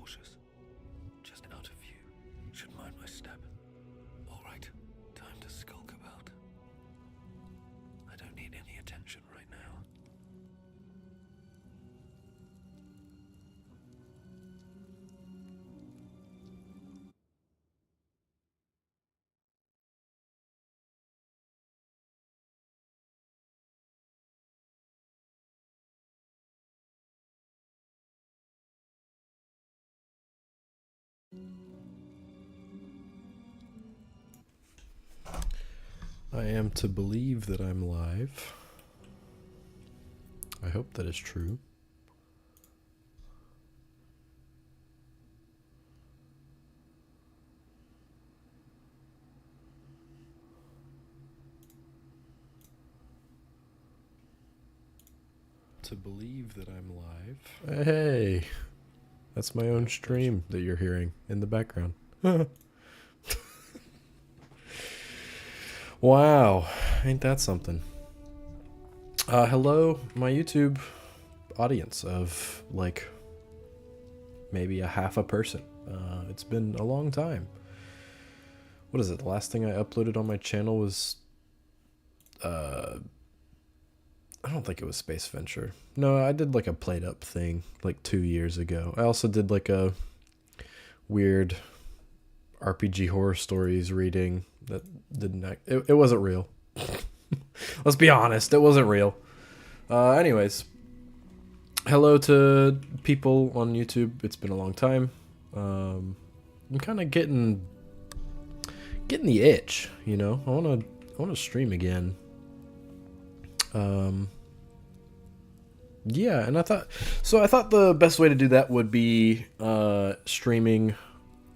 cautious. Just out of view. Should mind my step. All right, time to skulk about. I don't need any attention right now. I am to believe that I'm live. I hope that is true. To believe that I'm live. Hey, that's my own stream that you're hearing in the background. Wow, ain't that something? Hello, my YouTube audience of like maybe a half a person. It's been a long time. What is it? The last thing I uploaded on my channel was I don't think it was Space Venture. No, I did like a played up thing like 2 years ago. I also did like a weird RPG horror stories reading that didn't it wasn't real. Let's be honest, it wasn't real. Anyways, hello to people on YouTube. It's been a long time. I'm kind of getting the itch, you know. I want to stream again. Yeah, and I thought the best way to do that would be streaming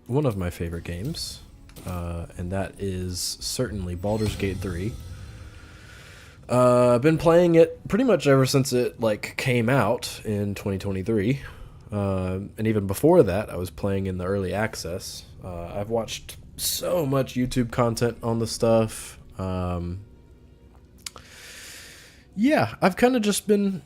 one of my favorite games, and that is certainly Baldur's Gate 3. I've been playing it pretty much ever since it like came out in 2023, and even before that, I was playing in the early access. I've watched so much YouTube content on the stuff. Yeah, I've kind of just been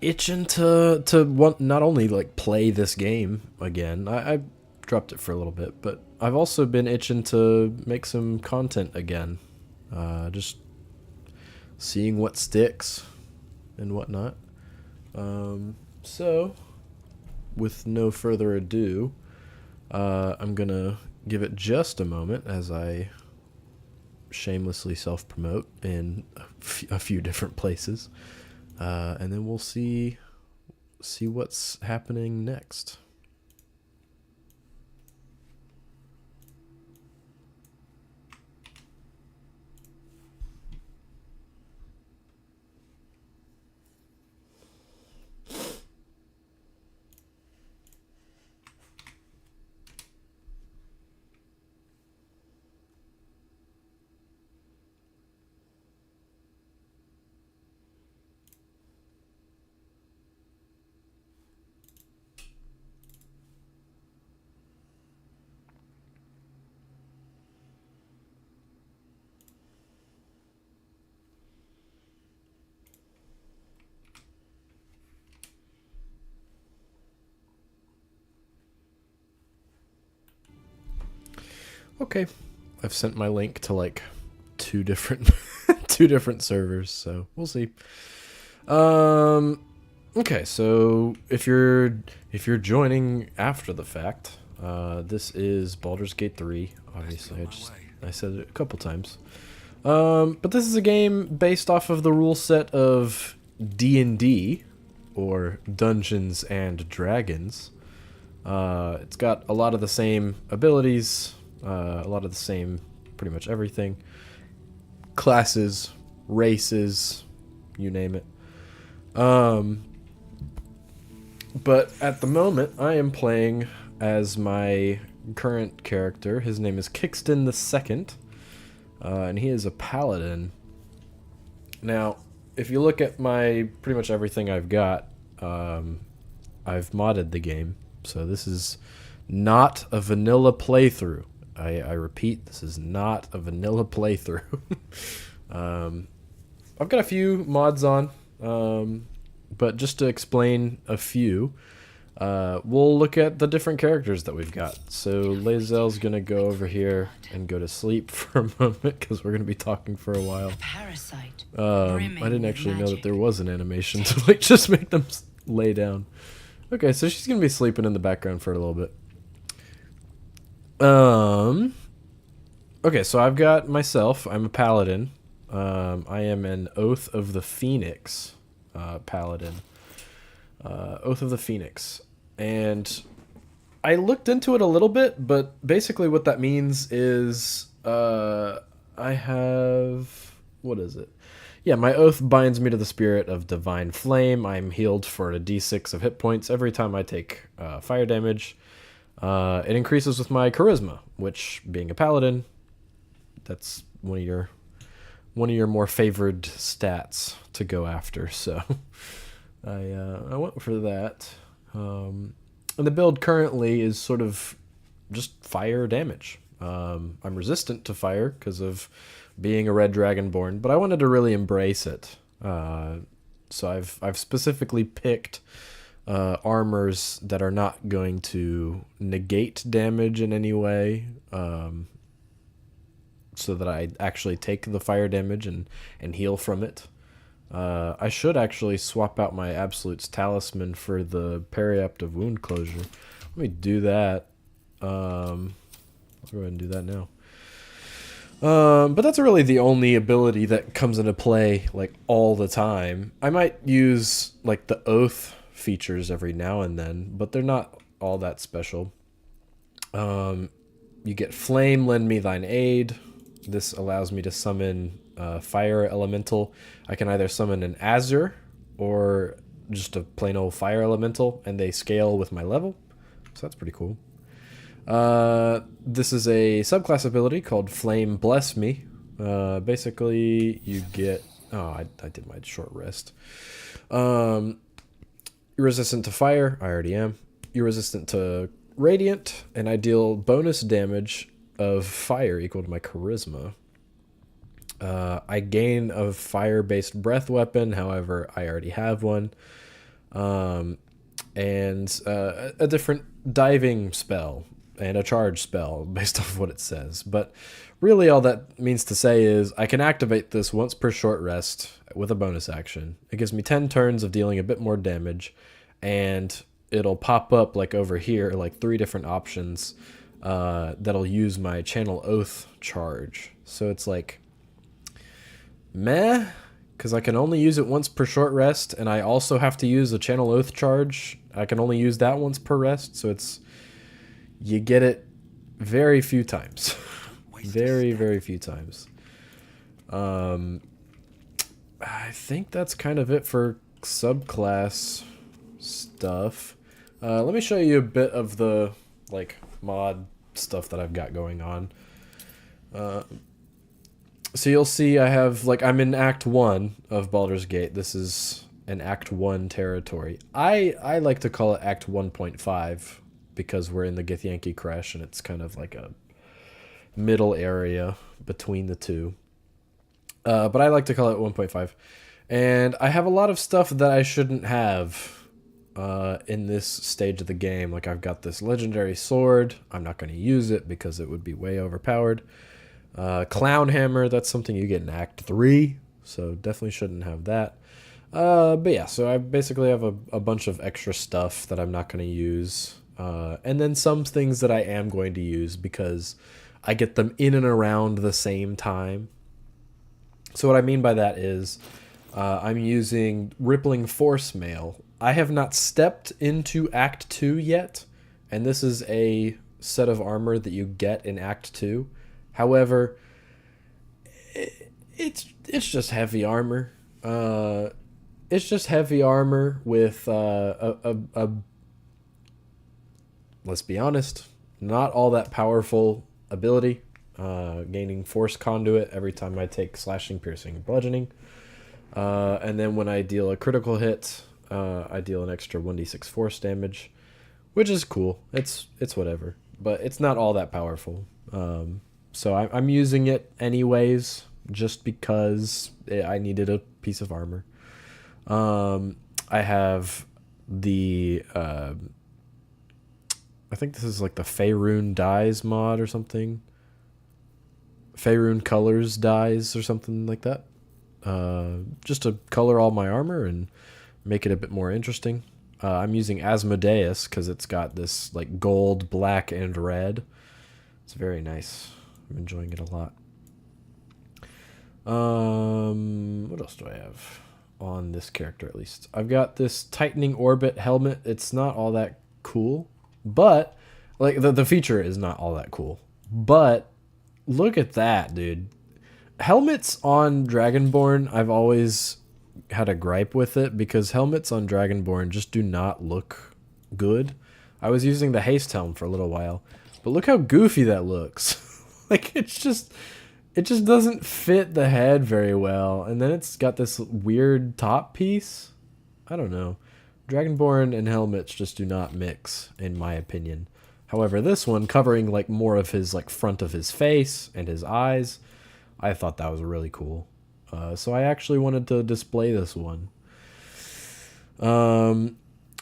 itching to want not only like play this game again. I dropped it for a little bit, but I've also been itching to make some content again. Just seeing what sticks and whatnot. So, with no further ado, I'm gonna give it just a moment as I shamelessly self-promote in a few different places, and then we'll see what's happening next. Okay, I've sent my link to like two different servers, so we'll see. Okay, so if you're joining after the fact, this is Baldur's Gate 3. Obviously, I said it a couple times. But this is a game based off of the rule set of D&D, or Dungeons and Dragons. It's got a lot of the same abilities, a lot of the same pretty much everything. Classes, races, you name it. But at the moment, I am playing as my current character. His name is Kixtan II, and he is a paladin. Now, if you look at my pretty much everything I've got, I've modded the game. So this is not a vanilla playthrough. I repeat, this is not a vanilla playthrough. I've got a few mods on, but just to explain a few, we'll look at the different characters that we've got. So Lae'zel's gonna go over here and go to sleep for a moment because we're gonna be talking for a while. Parasite. I didn't actually know that there was an animation to like just make them lay down. Okay, so she's gonna be sleeping in the background for a little bit. Okay, so I've got myself. I'm a paladin. I am an Oath of the Phoenix paladin. Oath of the Phoenix. And I looked into it a little bit, but basically what that means is I have... What is it? Yeah, my oath binds me to the spirit of divine flame. I'm healed for a d6 of hit points every time I take fire damage. It increases with my charisma, which, being a paladin, that's one of your more favored stats to go after. So I went for that. And the build currently is sort of just fire damage. I'm resistant to fire because of being a red dragonborn, but I wanted to really embrace it. So I've specifically picked armors that are not going to negate damage in any way, so that I actually take the fire damage and heal from it. I should actually swap out my Absolute's Talisman for the Periaptive Wound Closure. Let me do that. I'll go ahead and do that now. But that's really the only ability that comes into play like all the time. I might use like the Oath features every now and then, but they're not all that special. You get Flame, Lend Me Thine Aid. This allows me to summon Fire Elemental. I can either summon an Azure or just a plain old Fire Elemental, and they scale with my level. So that's pretty cool. This is a subclass ability called Flame Bless Me. Basically, you get... Oh, I did my short rest. You're resistant to fire. I already am. You're resistant to radiant, and I deal bonus damage of fire equal to my charisma. I gain a fire-based breath weapon. However, I already have one. And a different diving spell and a charge spell based off what it says. But really all that means to say is I can activate this once per short rest with a bonus action. It gives me 10 turns of dealing a bit more damage, and it'll pop up like over here, like 3 different options that'll use my Channel Oath charge. So it's like, meh, because I can only use it once per short rest, and I also have to use the Channel Oath charge. I can only use that once per rest, so it's... You get it very few times. Very, very few times. I think that's kind of it for subclass stuff. Let me show you a bit of the like mod stuff that I've got going on. So you'll see I have, like, I'm in Act 1 of Baldur's Gate. This is an Act 1 territory. I like to call it Act 1.5 because we're in the Githyanki Crash and it's kind of like a middle area between the two. But I like to call it 1.5. And I have a lot of stuff that I shouldn't have in this stage of the game. Like, I've got this legendary sword. I'm not going to use it because it would be way overpowered. Clown Hammer, that's something you get in Act 3, so definitely shouldn't have that. But yeah, so I basically have a bunch of extra stuff that I'm not going to use. And then some things that I am going to use because I get them in and around the same time. So what I mean by that is I'm using Rippling Force Mail. I have not stepped into Act 2 yet, and this is a set of armor that you get in Act 2. However, it's just heavy armor. It's just heavy armor with let's be honest, not all that powerful ability. Gaining Force Conduit every time I take Slashing, Piercing, and Bludgeoning. And then when I deal a critical hit, I deal an extra 1d6 force damage, which is cool. It's whatever, but it's not all that powerful. So I'm using it anyways, just because I needed a piece of armor. I have the I think this is like the Faerun Dyes mod or something. Faerun Colors Dyes or something like that. Just to color all my armor and make it a bit more interesting. I'm using Asmodeus because it's got this like gold, black, and red. It's very nice. I'm enjoying it a lot. What else do I have on this character at least? I've got this tightening orbit helmet. It's not all that cool, but like the feature is not all that cool. But look at that, dude. Helmets on Dragonborn, I've always had a gripe with it because helmets on Dragonborn just do not look good. I was using the haste helm for a little while, but look how goofy that looks. Like it just doesn't fit the head very well. And then it's got this weird top piece. I don't know. Dragonborn and helmets just do not mix, in my opinion. However, this one, covering like more of his like front of his face and his eyes, I thought that was really cool. So I actually wanted to display this one. The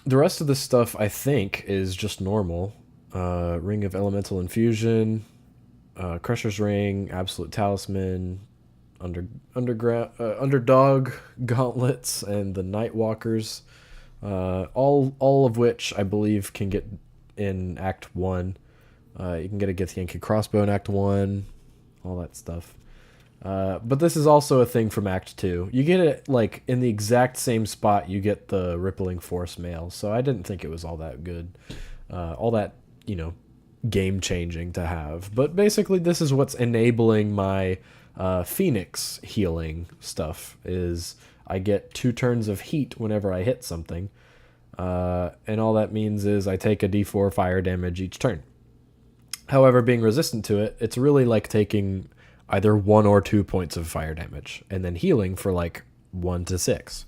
rest of the stuff, I think, is just normal. Ring of Elemental Infusion, Crusher's Ring, Absolute Talisman, Underdog Gauntlets, and the Nightwalkers. All of which I believe can get in Act 1. You can get a Githyanki crossbow in Act 1, all that stuff. But this is also a thing from Act 2. You get it like in the exact same spot you get the Rippling Force mail, so I didn't think it was all that good. All that, game changing to have. But basically this is what's enabling my Phoenix healing stuff, is I get 2 turns of heat whenever I hit something. And all that means is I take a d4 fire damage each turn. However, being resistant to it, it's really like taking either 1 or 2 points of fire damage and then healing for like 1 to 6.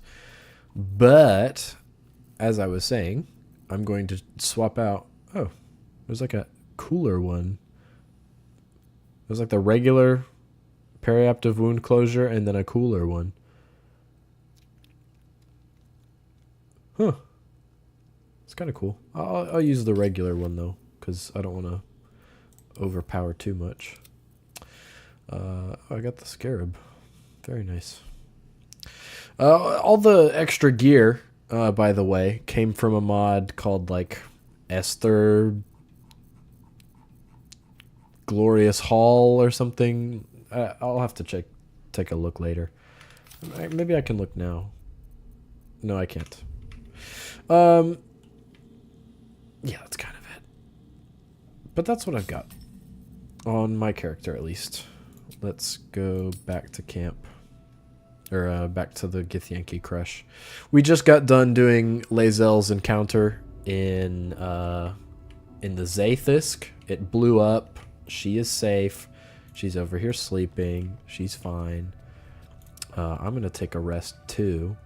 But as I was saying, I'm going to swap out. Oh, there's like a cooler one. There's like the regular periaptive wound closure and then a cooler one. Huh. It's kind of cool. I'll use the regular one though, because I don't want to overpower too much. I got the Scarab. Very nice. All the extra gear, by the way, came from a mod called like Esther Glorious Hall or something. I'll have to take a look later. Maybe I can look now. No, I can't. Yeah, that's kind of it. But that's what I've got on my character, at least. Let's go back to camp. Or back to the Githyanki crush. We just got done doing Lae'zel's encounter in the Zaithisk. It blew up. She is safe. She's over here sleeping. She's fine. I'm going to take a rest too.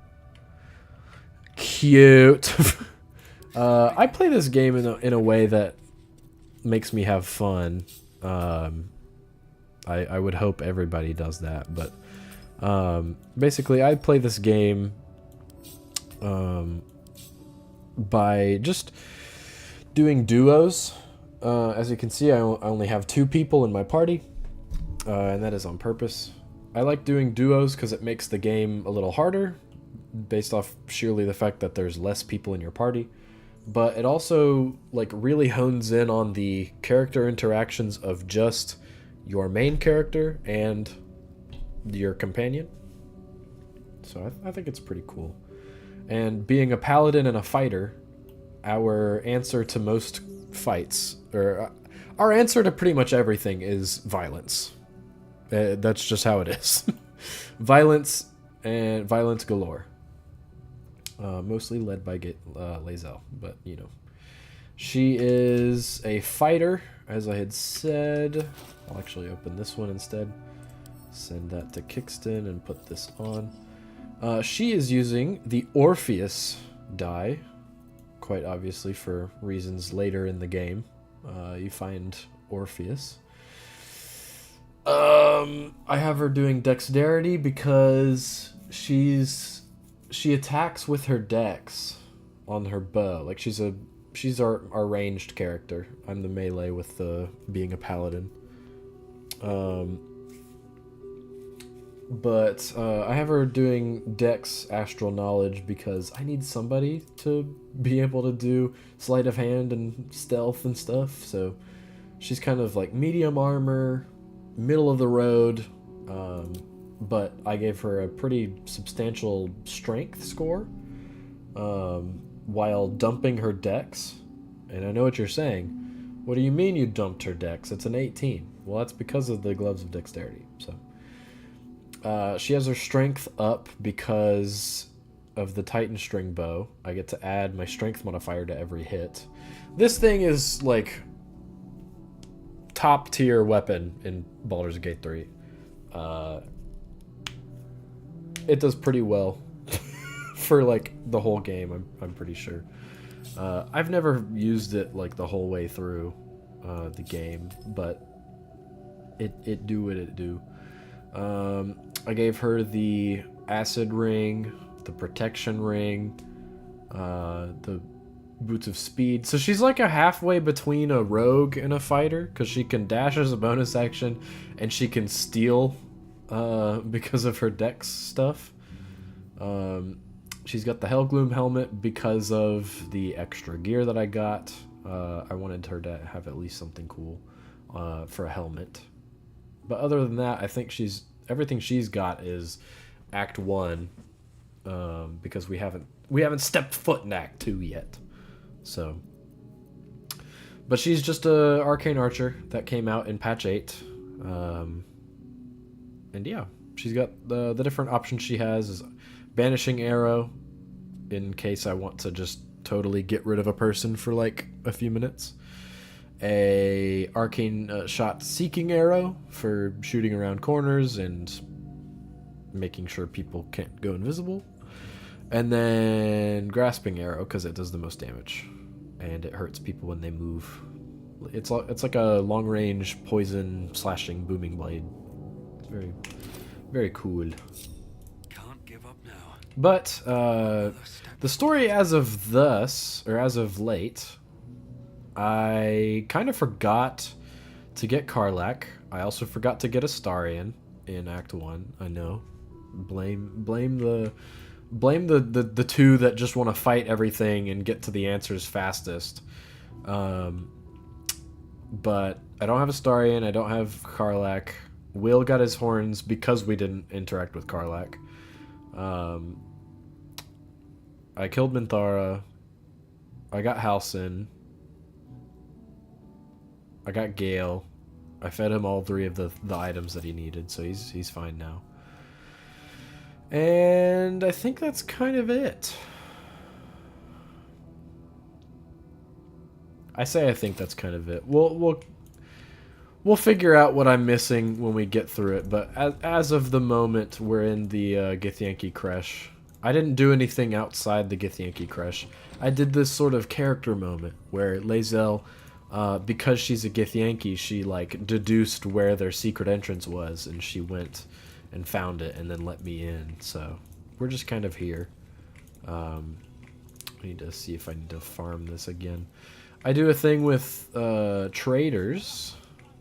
Cute. I play this game in a way that makes me have fun. I would hope everybody does that, but basically I play this game by just doing duos. As you can see, I only have 2 people in my party, and that is on purpose. I like doing duos because it makes the game a little harder, based off sheerly the fact that there's less people in your party. But it also like really hones in on the character interactions of just your main character and your companion. So I think it's pretty cool. And being a paladin and a fighter, our answer to most fights, or our answer to pretty much everything, is violence. That's just how it is. Violence and violence galore. Mostly led by Lae'zel, but she is a fighter, as I had said. I'll actually open this one instead. Send that to Kixtan and put this on. She is using the Orpheus die, quite obviously for reasons later in the game. You find Orpheus. I have her doing dexterity because she attacks with her dex on her bow. Like she's a she's our ranged character. I'm the melee with the being a paladin. But I have her doing Dex Astral Knowledge because I need somebody to be able to do sleight of hand and stealth and stuff. So she's kind of like medium armor, middle of the road. But I gave her a pretty substantial strength score while dumping her dex. And I know what you're saying. What do you mean you dumped her dex? It's an 18. Well, that's because of the Gloves of Dexterity. So she has her strength up because of the Titan String Bow. I get to add my strength modifier to every hit. This thing is like top tier weapon in Baldur's Gate 3. It does pretty well for like the whole game. I'm pretty sure. I've never used it like the whole way through the game, but it do what it do. I gave her the acid ring, the protection ring, the boots of speed. So she's like a halfway between a rogue and a fighter because she can dash as a bonus action and she can steal because of her dex stuff. She's got the Hellgloom helmet because of the extra gear that I got. I wanted her to have at least something cool for a helmet. But other than that, I think everything she's got is Act 1 because we haven't stepped foot in Act 2 yet. So, but she's just a arcane archer that came out in patch 8. And yeah, she's got the different options she has is banishing arrow in case I want to just totally get rid of a person for like a few minutes. A arcane shot seeking arrow for shooting around corners and making sure people can't go invisible. And then grasping arrow because it does the most damage and it hurts people when they move. It's like a long range poison slashing booming blade. Very, very cool. Can't give up now. But the story as of late, I kind of forgot to get Karlach. I also forgot to get Astarion in Act 1. I know. Blame the two that just want to fight everything and get to the answers fastest. But I don't have Astarion. I don't have Karlach. Will got his horns because we didn't interact with Karlach. I killed Minthara. I got Halsin. I got Gale. I fed him all 3 of the items that he needed, so he's fine now. And I think that's kind of it. I think that's kind of it. We'll figure out what I'm missing when we get through it, but as of the moment, we're in the Githyanki Creche. I didn't do anything outside the Githyanki Creche. I did this sort of character moment where Lae'zel, because she's a Githyanki, she like deduced where their secret entrance was, and she went and found it and then let me in. So we're just kind of here. I need to see if I need to farm this again. I do a thing with traders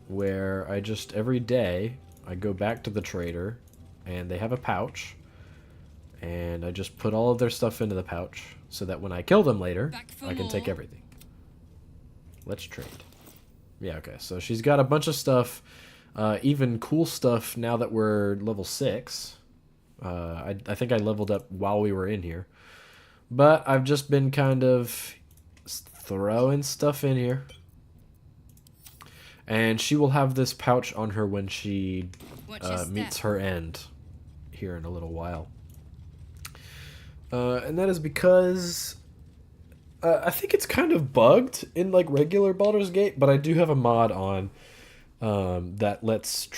where I just every day I go back to the trader and they have a pouch and I just put all of their stuff into the pouch so that when I kill them later I can take everything. Let's trade. Yeah, okay, so she's got a bunch of stuff, even cool stuff now that we're level 6. I think I leveled up while we were in here, but I've just been kind of throwing stuff in here. And she will have this pouch on her when she meets her end here in a little while. And that is because I think it's kind of bugged in like regular Baldur's Gate, but I do have a mod on that lets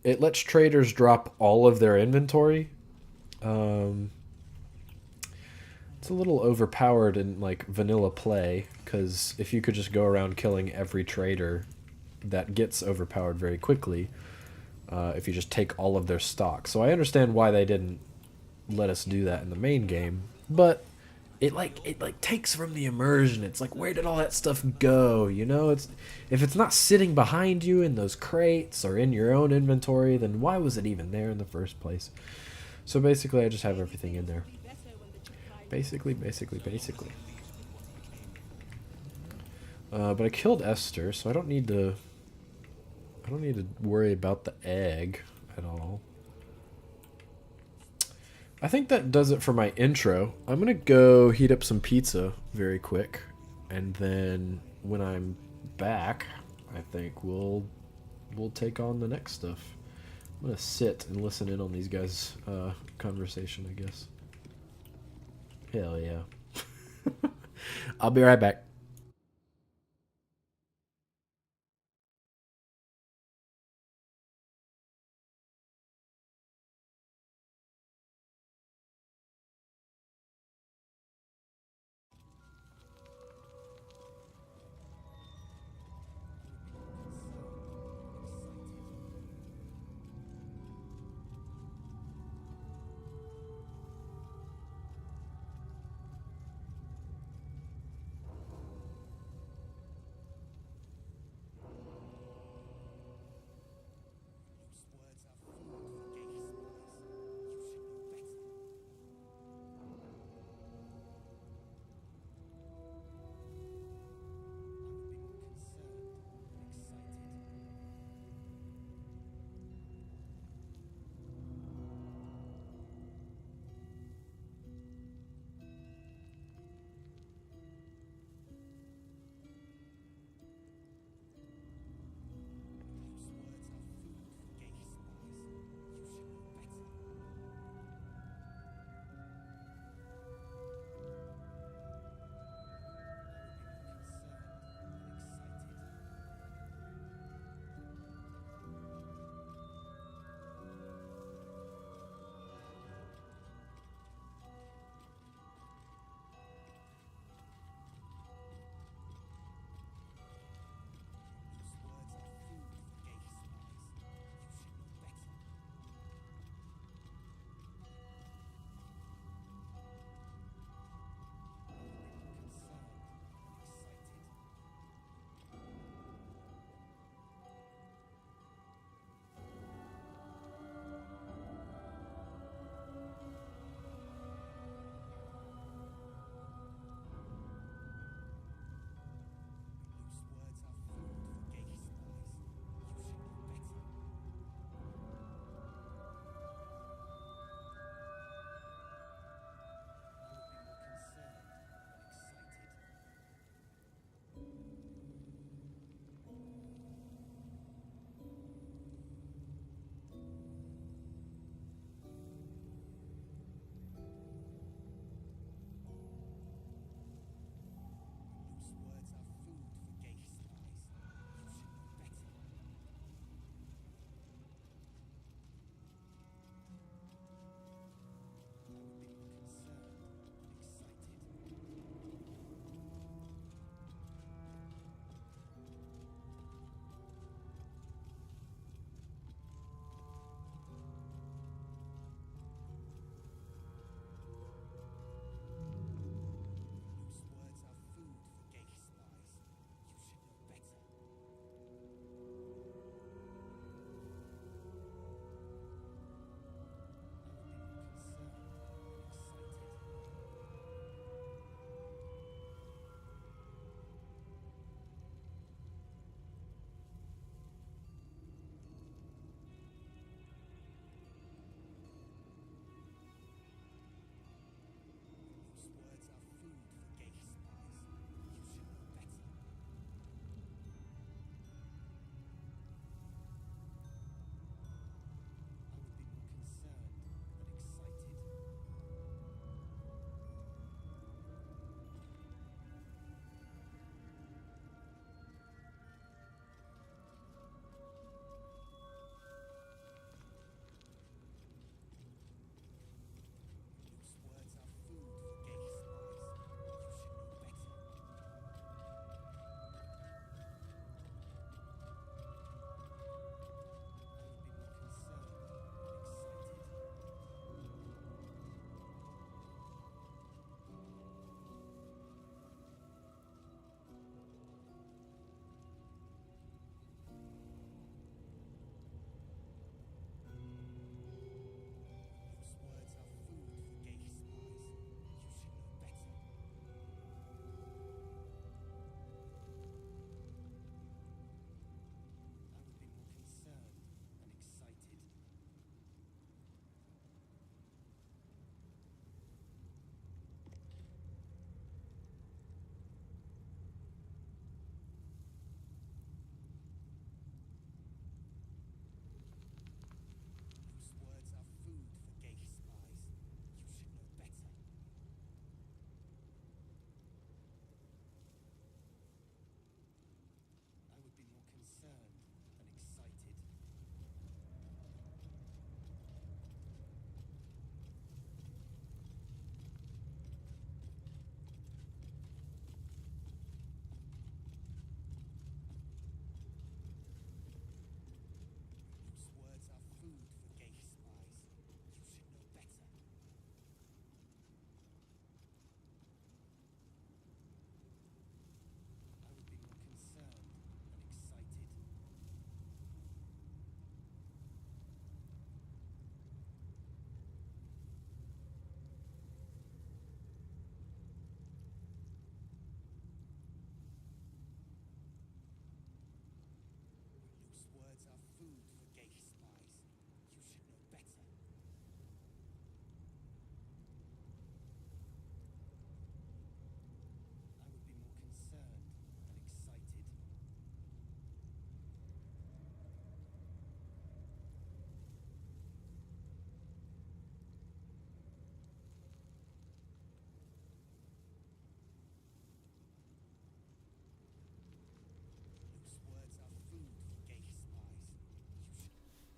it lets traders drop all of their inventory. It's a little overpowered in like vanilla play, because if you could just go around killing every trader, that gets overpowered very quickly if you just take all of their stock. So I understand why they didn't let us do that in the main game, but it takes from the immersion. It's like, where did all that stuff go? You know, it's if it's not sitting behind you in those crates or in your own inventory, then why was it even there in the first place? So basically, I just have everything in there. Basically. But I killed Esther, so I don't need to. I don't need to worry about the egg at all. I think that does it for my intro. I'm gonna go heat up some pizza very quick, and then when I'm back, I think we'll take on the next stuff. I'm gonna sit and listen in on these guys' conversation, I guess. Hell yeah. I'll be right back.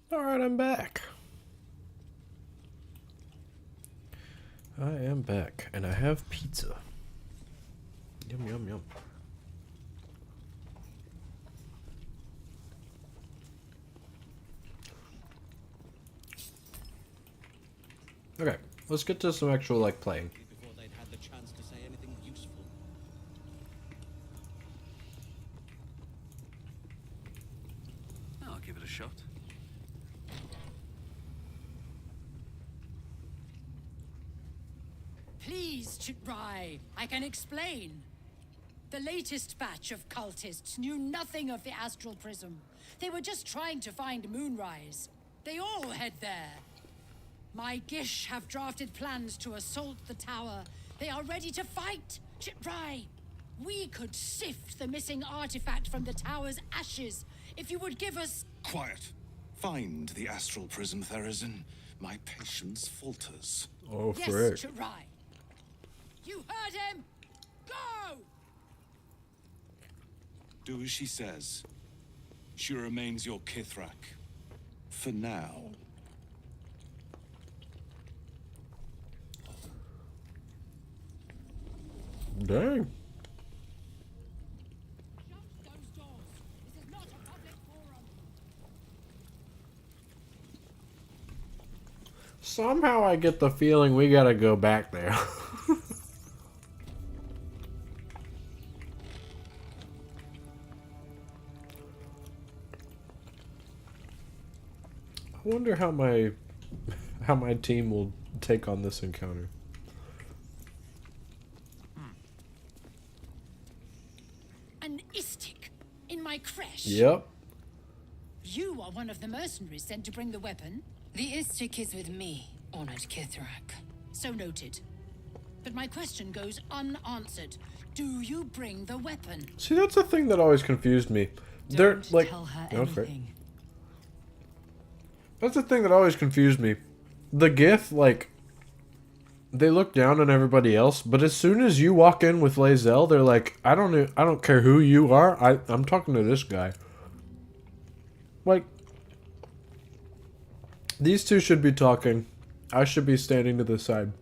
Alright, I'm back. I am back, and I have pizza. Yum, yum, yum. Okay, let's get to some actual, like, playing. Before they'd had the chance to say anything useful. I'll give it a shot. Please, Chitrai, I can explain. The latest batch of cultists knew nothing of the astral prism. They were just trying to find Moonrise. They all head there. My Gish have drafted plans to assault the tower. They are ready to fight, Chitrai. We could sift the missing artifact from the tower's ashes if you would give us... Quiet. Find the astral prism, Therazin. My patience falters. Oh, Yes, frick. Chitrai. You heard him! Go! Do as she says. She remains your Kithrak. For now. Dang. Shut those doors. This is not a public forum. Somehow I get the feeling we gotta go back there. I wonder how my team will take on this encounter. An istik in my creche. Yep. You are one of the mercenaries sent to bring the weapon. The Istik is with me, honored Kithrak. So noted. But my question goes unanswered. Do you bring the weapon? See, that's the thing that always confused me. They're Don't like, tell her Oh, frick. anything. That's the thing that always confused me. The Gith, like, they look down on everybody else, but as soon as you walk in with Lae'zel, they're like, I don't care who you are. I'm talking to this guy. Like, these two should be talking. I should be standing to the side.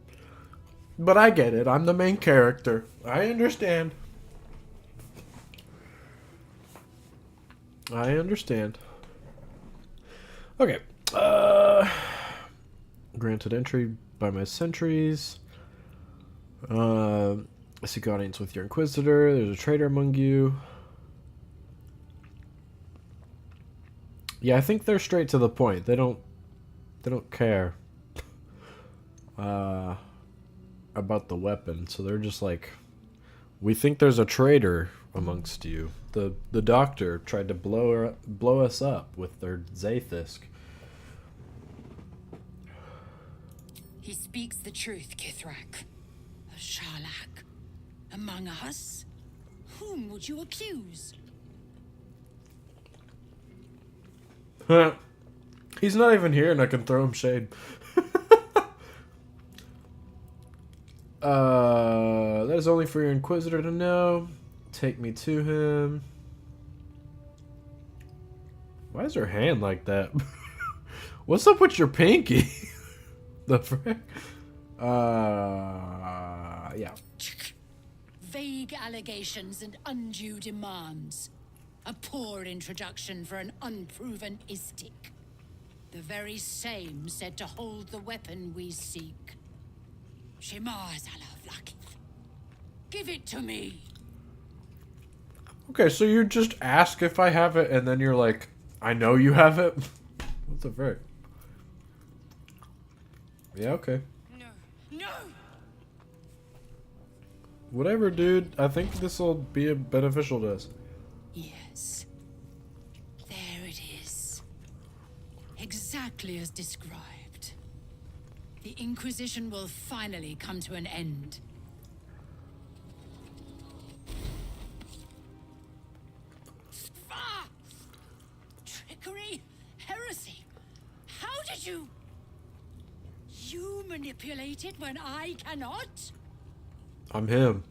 But I get it. I'm the main character. I understand. I understand. Okay. Granted entry by my sentries. Seek audience with your Inquisitor. There's a traitor among you. Yeah, I think they're straight to the point. They don't care about the weapon, so they're just like, we think there's a traitor amongst you. The doctor tried to blow us up with their Zaithisk. He speaks the truth, Kithrak. A Sharlak? Among us? Whom would you accuse? He's not even here and I can throw him shade. That is only for your Inquisitor to know. Take me to him. Why is her hand like that? What's up with your pinky? The frick? Yeah. Vague allegations and undue demands. A poor introduction for an unproven istik. The very same said to hold the weapon we seek. Shemar Zalavlakith. Give it to me. Okay, so you just ask if I have it, and then you're like, I know you have it? What the frick? Yeah, okay. No. No! Whatever, dude. I think this will be beneficial to us. Yes. There it is. Exactly as described. The Inquisition will finally come to an end. Ah! Trickery? Heresy? How did you... You manipulate it when I cannot? I'm him.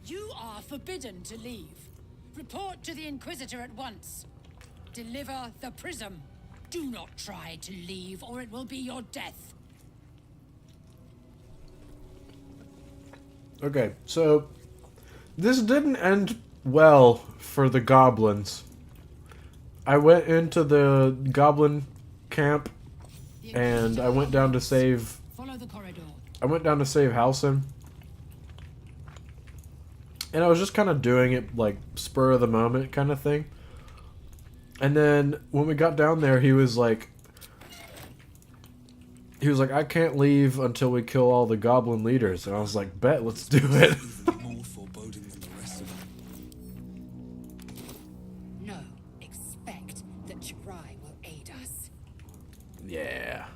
You are forbidden to leave. Report to the Inquisitor at once. Deliver the prism. Do not try to leave, or it will be your death. Okay, so this didn't end well for the goblins. I went into the goblin camp and I went down to save. Follow the corridor. I went down to save Halsin. And I was just kind of doing it like spur of the moment kind of thing. And then when we got down there, he was like, I can't leave until we kill all the goblin leaders. And I was like, bet, let's do it. Even more foreboding than the rest of them. No, expect that Jirai will aid us. Yeah.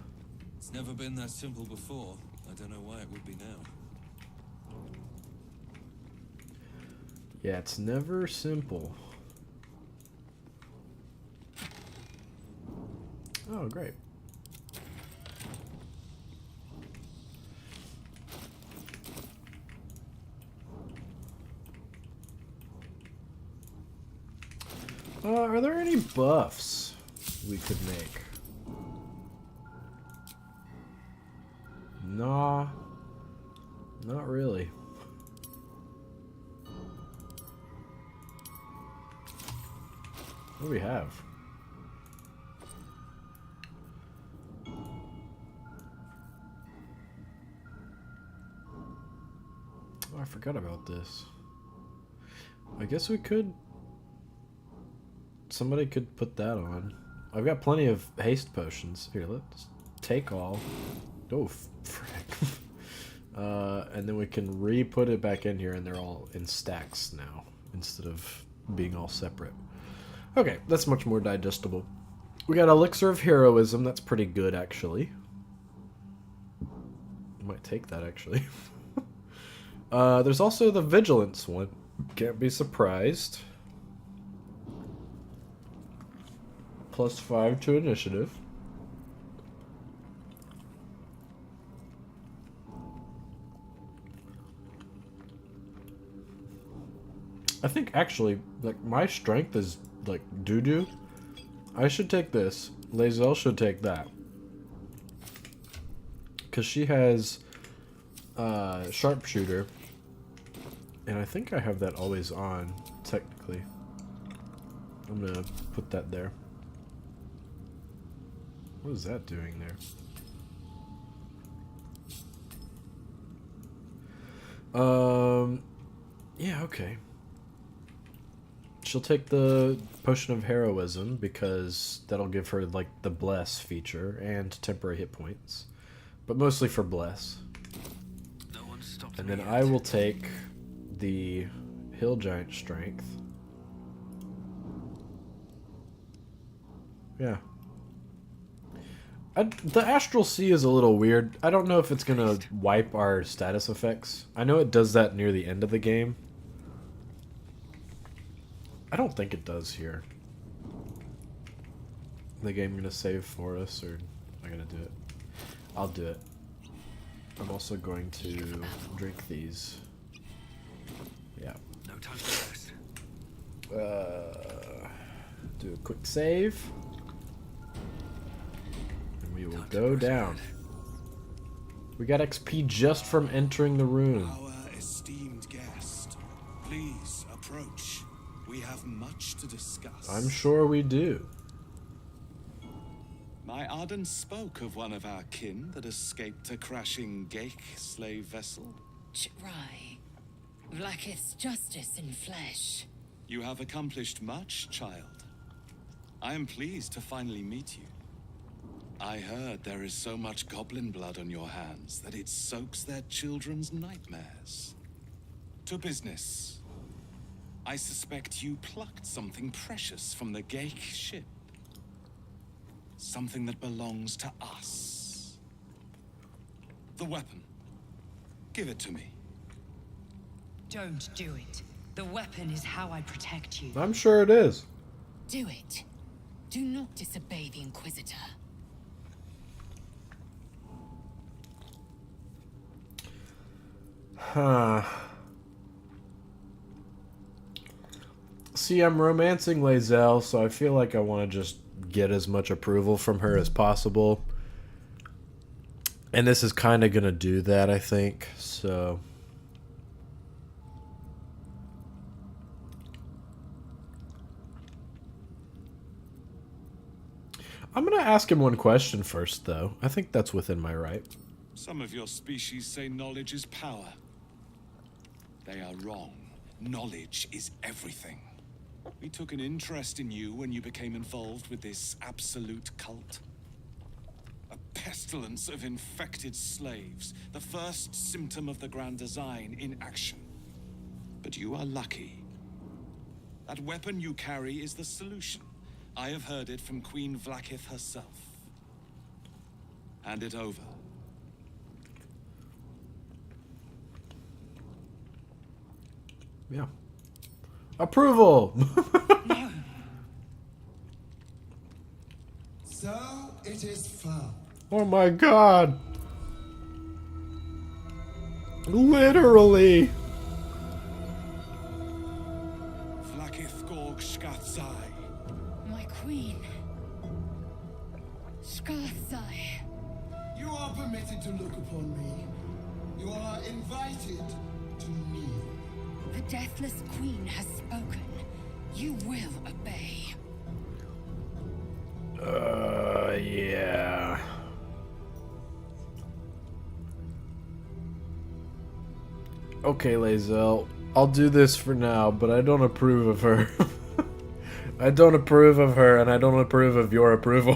It's never been that simple before. I don't know why it would be now. Yeah, it's never simple. Oh, great. Are there any buffs we could make? Nah. Not really. What do we have? Oh, I forgot about this. I guess we could... Somebody could put that on. I've got plenty of haste potions. Here, let's take all. Oh, frick. And then we can re-put it back in here and they're all in stacks now instead of being all separate. Okay, that's much more digestible. We got Elixir of Heroism. That's pretty good, actually. I might take that, actually. There's also the Vigilance one. Can't be surprised. +5 to initiative. I think, actually, like, my strength is like doo-doo. I should take this. Lae'zel should take that. Because she has sharpshooter. And I think I have that always on, technically. I'm gonna put that there. What is that doing there? Yeah, okay. She'll take the Potion of Heroism because that'll give her like the Bless feature and temporary hit points, but mostly for Bless. No one stopped And me then yet. I will take the Hill Giant Strength. Yeah. The Astral Sea is a little weird. I don't know if it's gonna wipe our status effects. I know it does that near the end of the game. I don't think it does here. The game gonna save for us, or am I gonna do it? I'll do it. I'm also going to drink these. Yeah. No time to rest. Do a quick save. And we will Time to go press down. ahead. We got XP just from entering the room. Our esteemed guest, please approach. We have much to discuss. I'm sure we do. My Arden spoke of one of our kin that escaped a crashing Geik slave vessel. Jirai. Vlaakith's justice in flesh. You have accomplished much, child. I am pleased to finally meet you. I heard there is so much goblin blood on your hands that it soaks their children's nightmares. To business. I suspect you plucked something precious from the Geik ship. Something that belongs to us. The weapon. Give it to me. Don't do it. The weapon is how I protect you. I'm sure it is. Do it. Do not disobey the Inquisitor. Huh. See, I'm romancing Lae'zel, so I feel like I want to just get as much approval from her as possible. And this is kind of going to do that, I think. So I'm going to ask him one question first, though. I think that's within my right. Some of your species say knowledge is power. They are wrong. Knowledge is everything. We took an interest in you when you became involved with this absolute cult. A pestilence of infected slaves, the first symptom of the Grand Design in action. But you are lucky. That weapon you carry is the solution. I have heard it from Queen Vlaakith herself. Hand it over. Yeah. Approval! So it is found. Oh my god! Literally! Vlaakith Gorg Skathzai. My queen. Skathzai. You are permitted to look upon me. You are invited to kneel. The deathless queen has spoken. You will obey. Yeah. Okay, Lae'zel. I'll do this for now, but I don't approve of her. I don't approve of her, and I don't approve of your approval.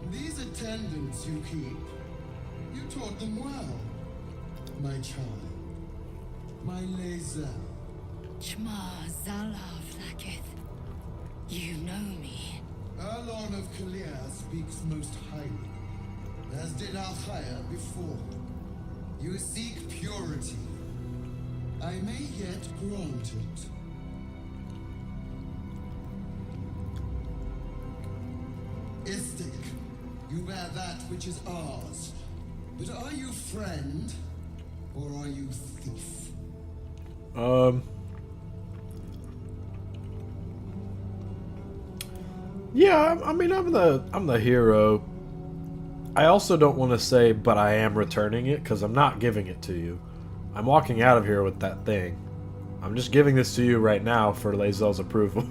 These attendants you keep, you taught them well, my child. My Lae'zel. Chma Zala Vlaakith. You know me. Erlon of Kalir speaks most highly, as did Alchaya before. You seek purity. I may yet grant it. Istik, you bear that which is ours. But are you friend, or are you thief? Yeah, I mean, I'm the hero. I also don't want to say, but I am returning it, because I'm not giving it to you. I'm walking out of here with that thing. I'm just giving this to you right now for Lae'zel's approval.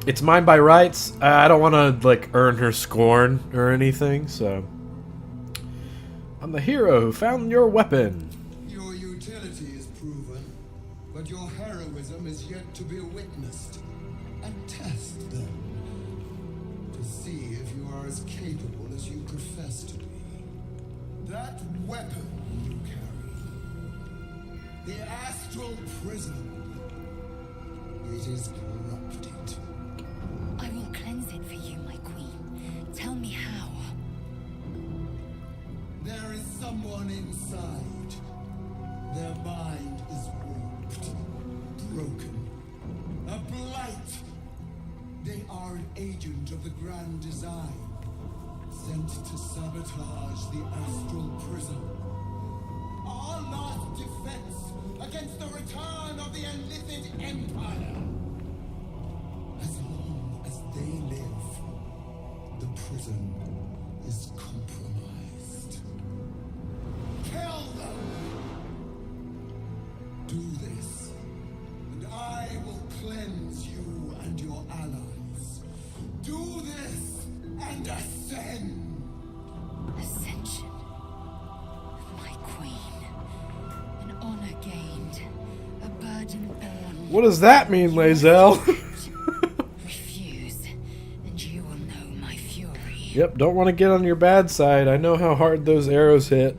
It's mine by rights. I don't want to, like, earn her scorn or anything, so... I'm the hero who found your weapon. Your utility is proven, but your heroism is yet to be witnessed. Test them to see if you are as capable as you profess to be. That weapon you carry, the astral prism, it is corrupted. I will cleanse it for you, my queen. Tell me how. There is someone inside. Their mind is warped, broken, a blight. They are an agent of the Grand Design, sent to sabotage the astral prism. Our last defense against the return of the Enlithid Empire. As long as they live, the prism is compromised. Kill them! Do this, and I will cleanse you and your allies. Do this and ascend! Ascension. My queen. An honor gained. A burden borne. What does that mean, Lae'zel? Refuse, and you will know my fury. Yep, don't want to get on your bad side. I know how hard those arrows hit.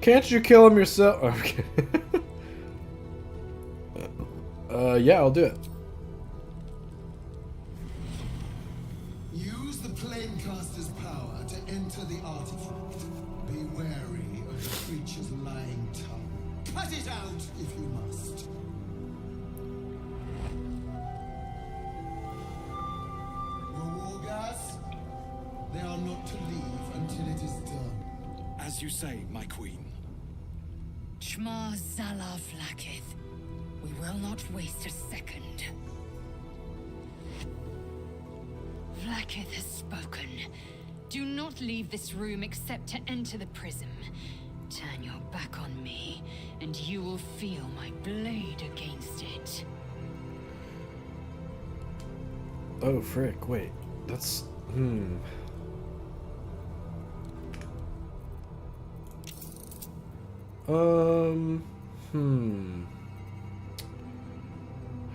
Can't you kill him yourself? Okay. Yeah, I'll do it. Use the Planecaster's power to enter the artifact. Be wary of the creature's lying tongue. Cut it out if you must. Your war gas? They are not to leave until it is done. As you say, my queen. Shma Zala Vlakith. We will not waste a second. Vlakith has spoken. Do not leave this room except to enter the prism. Turn your back on me, and you will feel my blade against it. Oh, frick, wait. That's...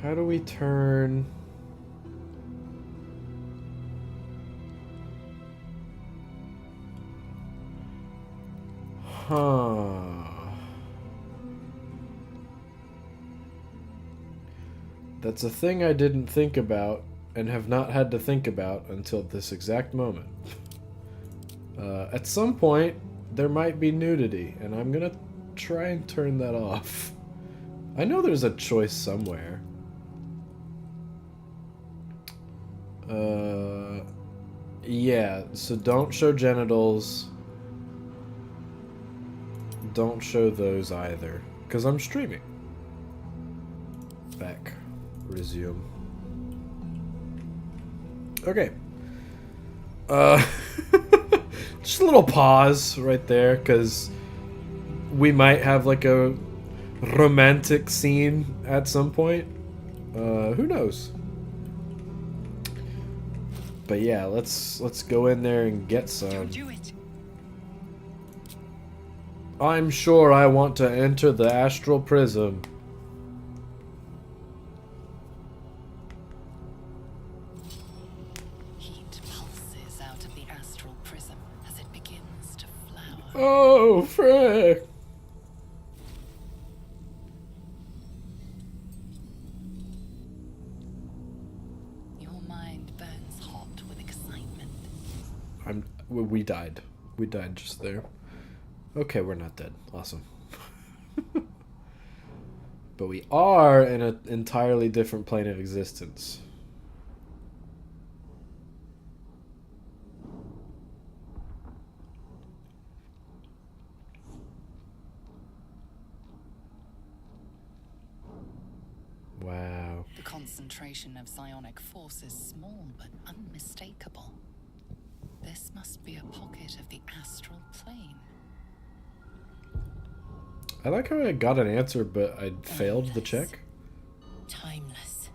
How do we turn... That's a thing I didn't think about, and have not had to think about until this exact moment. At some point, there might be nudity, and I'm gonna try and turn that off. I know there's a choice somewhere. Yeah, so don't show genitals. Don't show those either, because I'm streaming. Back. Resume. Okay. Just a little pause right there, because we might have like a romantic scene at some point. Who knows? But yeah, let's go in there and get some. Don't do it. I'm sure I want to enter the astral prism. Heat pulses out of the astral prism as it begins to flower. Oh, frick. Your mind burns hot with excitement. We died. We died just there. Okay, we're not dead. Awesome. But we are in an entirely different plane of existence. Wow. The concentration of psionic force is small but unmistakable. This must be a pocket of the astral plane. I like how I got an answer, but I failed the check. Timeless.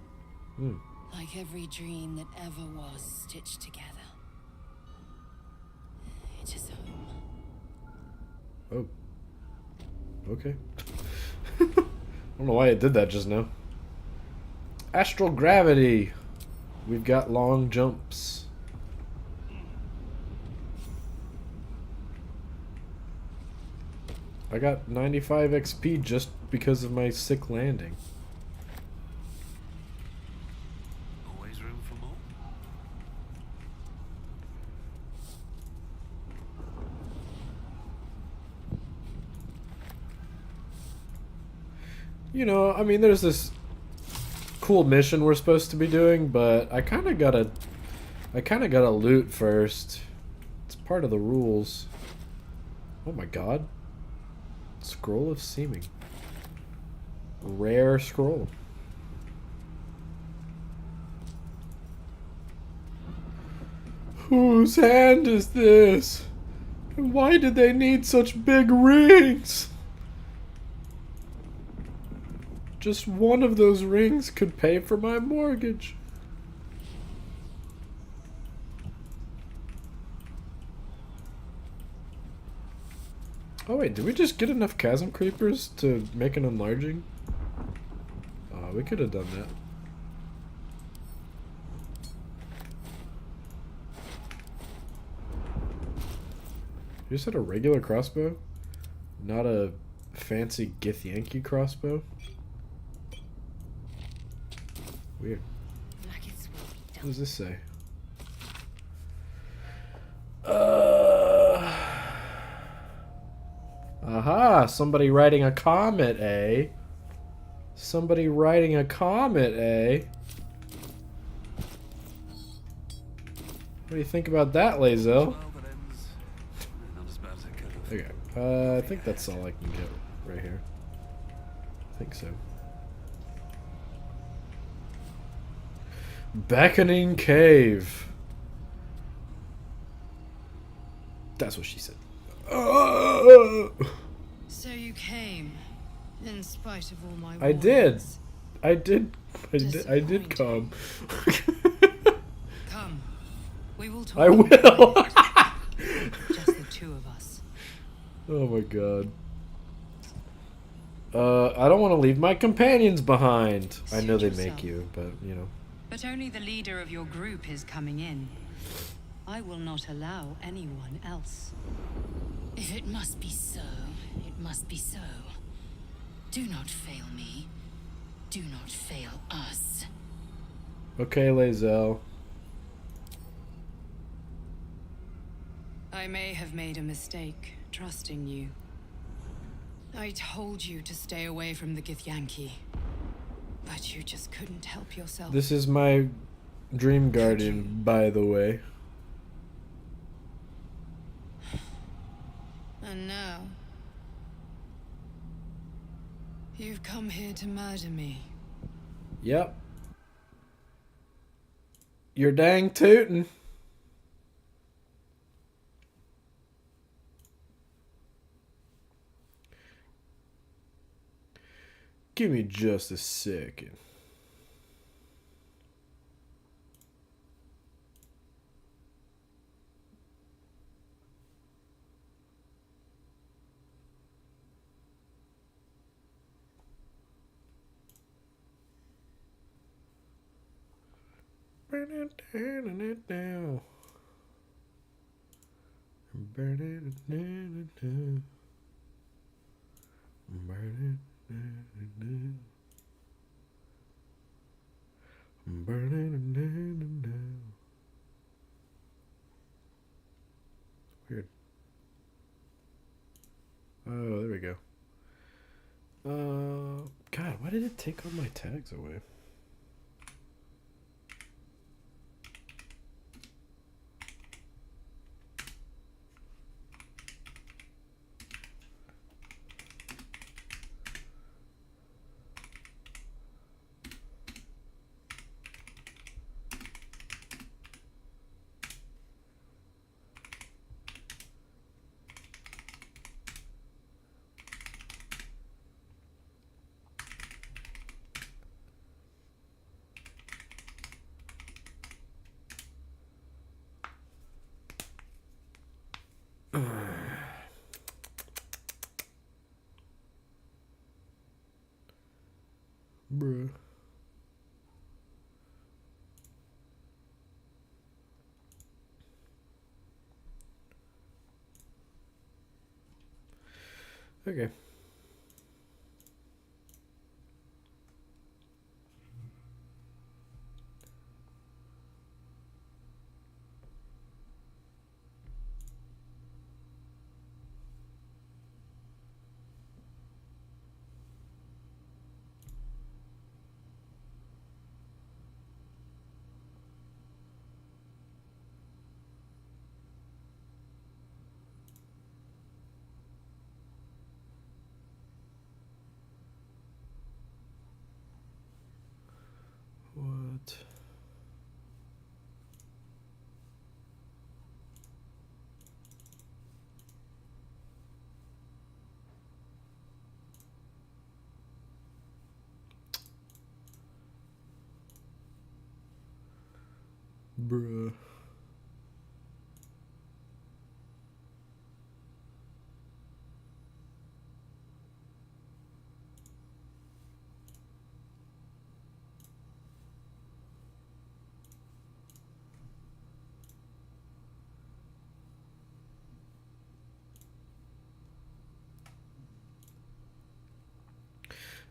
Like every dream that ever was stitched together. It is home. Oh. Okay. I don't know why it did that just now. Astral gravity. We've got long jumps. I got 95 XP just because of my sick landing. Always room for more? You know, I mean, there's this cool mission we're supposed to be doing, but I kind of gotta loot first. It's part of the rules. Oh my god. Scroll of Seeming. Rare scroll. Whose hand is this? And why did they need such big rings? Just one of those rings could pay for my mortgage. Oh wait, did we just get enough chasm creepers to make an enlarging? We could have done that. You just had a regular crossbow? Not a fancy Githyanki crossbow? Weird. What does this say? Aha! Somebody writing a comet, eh? Somebody writing a comet, eh? What do you think about that, Lazel? Well, that ends not as bad as it could have. Okay. I think that's all I can get right here. I think so. Beckoning Cave. That's what she said. So you came, in spite of all my I did. warnings. I did come. Come. We will talk. I will. Just the two of us. Oh my god. I don't want to leave my companions behind. I know they make you, but you know. But only the leader of your group is coming in. I will not allow anyone else. If it must be so, it must be so. Do not fail me. Do not fail us. Okay, Lae'zel. I may have made a mistake trusting you. I told you to stay away from the Githyanki. But you just couldn't help yourself. This is my dream guardian, by the way. And now... you've come here to murder me. Yep. You're dang tootin'. Give me just a second. Burn it down, it down. Burn it down, it down. Burn it down, it down. Burn it down, it down. Weird. Oh, there we go. God, why did it take all my tags away? Bruh. Okay. What? Bruh.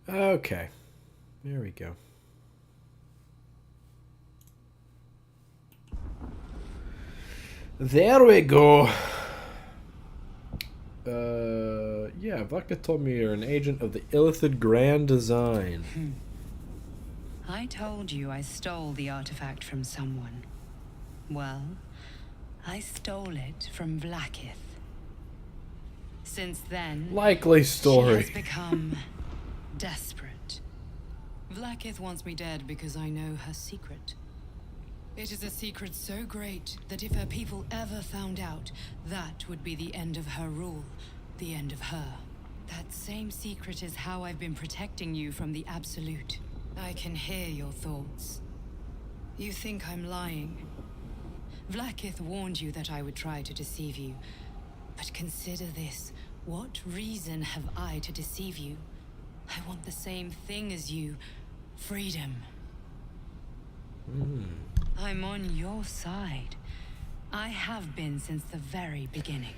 Okay. There we go. There we go. Yeah, Vaka told me you're an agent of the Illithid Grand Design. I told you I stole the artifact from someone. Well, I stole it from Vlaakith. Since then, Likely story. she has become desperate. Vlaakith wants me dead because I know her secret. It is a secret so great that if her people ever found out, that would be the end of her rule, the end of her. That same secret is how I've been protecting you from the Absolute. I can hear your thoughts. You think I'm lying. Vlaakith warned you that I would try to deceive you. But consider this. What reason have I to deceive you? I want the same thing as you. Freedom. I'm on your side. I have been since the very beginning.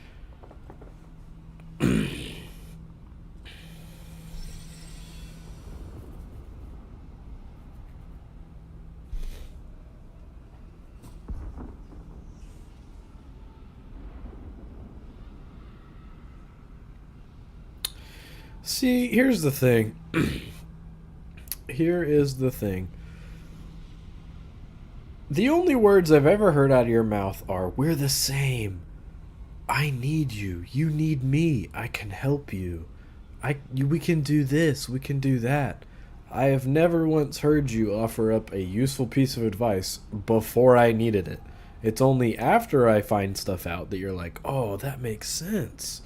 See, here's the thing. Here is the thing. The only words I've ever heard out of your mouth are, "We're the same. I need you. You need me. I can help you. We can do this. We can do that." I have never once heard you offer up a useful piece of advice before I needed it. It's only after I find stuff out that you're like, "Oh, that makes sense.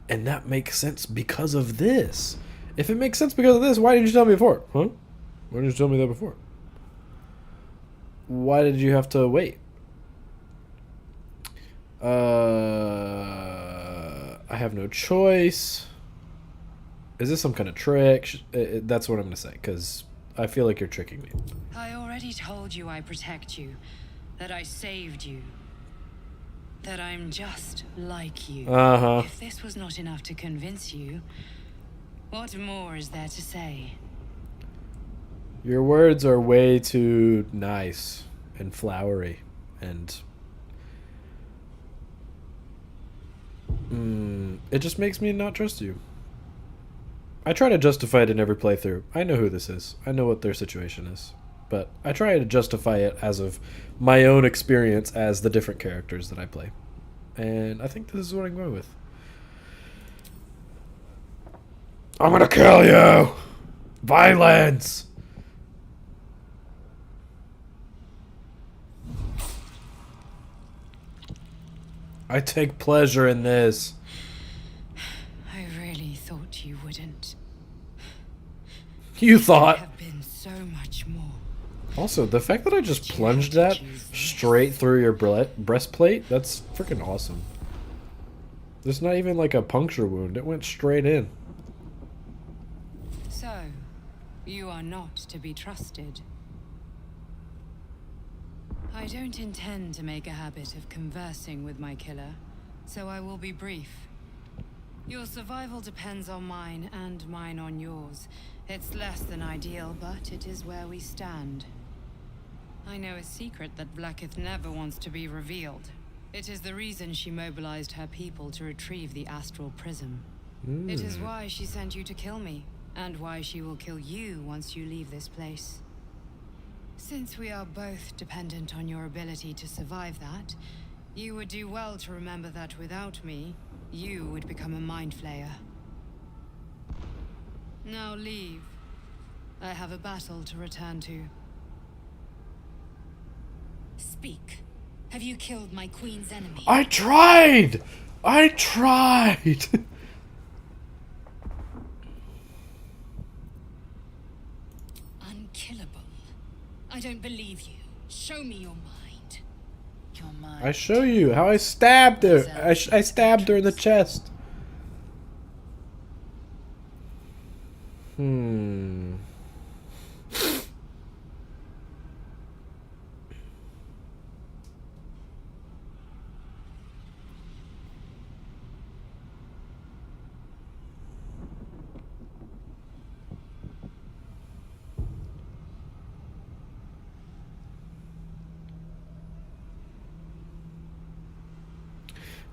And that makes sense because of this." If it makes sense because of this, why didn't you tell me before? Huh? Why didn't you tell me that before? Why did you have to wait? I have no choice. Is this some kind of trick? That's what I'm going to say, because I feel like you're tricking me. I already told you I protect you, that I saved you, that I'm just like you. Uh-huh. If this was not enough to convince you, what more is there to say? Your words are way too nice and flowery, and it just makes me not trust you. I try to justify it in every playthrough. I know who this is. I know what their situation is. But I try to justify it as of my own experience as the different characters that I play. And I think this is what I'm going with. I'm gonna kill you! Violence! I take pleasure in this. I really thought you wouldn't. You I thought. have been so much more. Also, the fact that I just plunged that straight through your breastplate, that's freaking awesome. There's not even like a puncture wound. It went straight in. So, you are not to be trusted. I don't intend to make a habit of conversing with my killer, so I will be brief. Your survival depends on mine and mine on yours. It's less than ideal, but it is where we stand. I know a secret that Vlaakith never wants to be revealed. It is the reason she mobilized her people to retrieve the astral prism. It is why she sent you to kill me, and why she will kill you once you leave this place. Since we are both dependent on your ability to survive that, you would do well to remember that without me, you would become a mind flayer. Now leave. I have a battle to return to. Speak. Have you killed my queen's enemy? I tried! I tried! Unkillable. I don't believe you. Show me your mind. Your mind. I show you how I stabbed her. I stabbed her in the chest.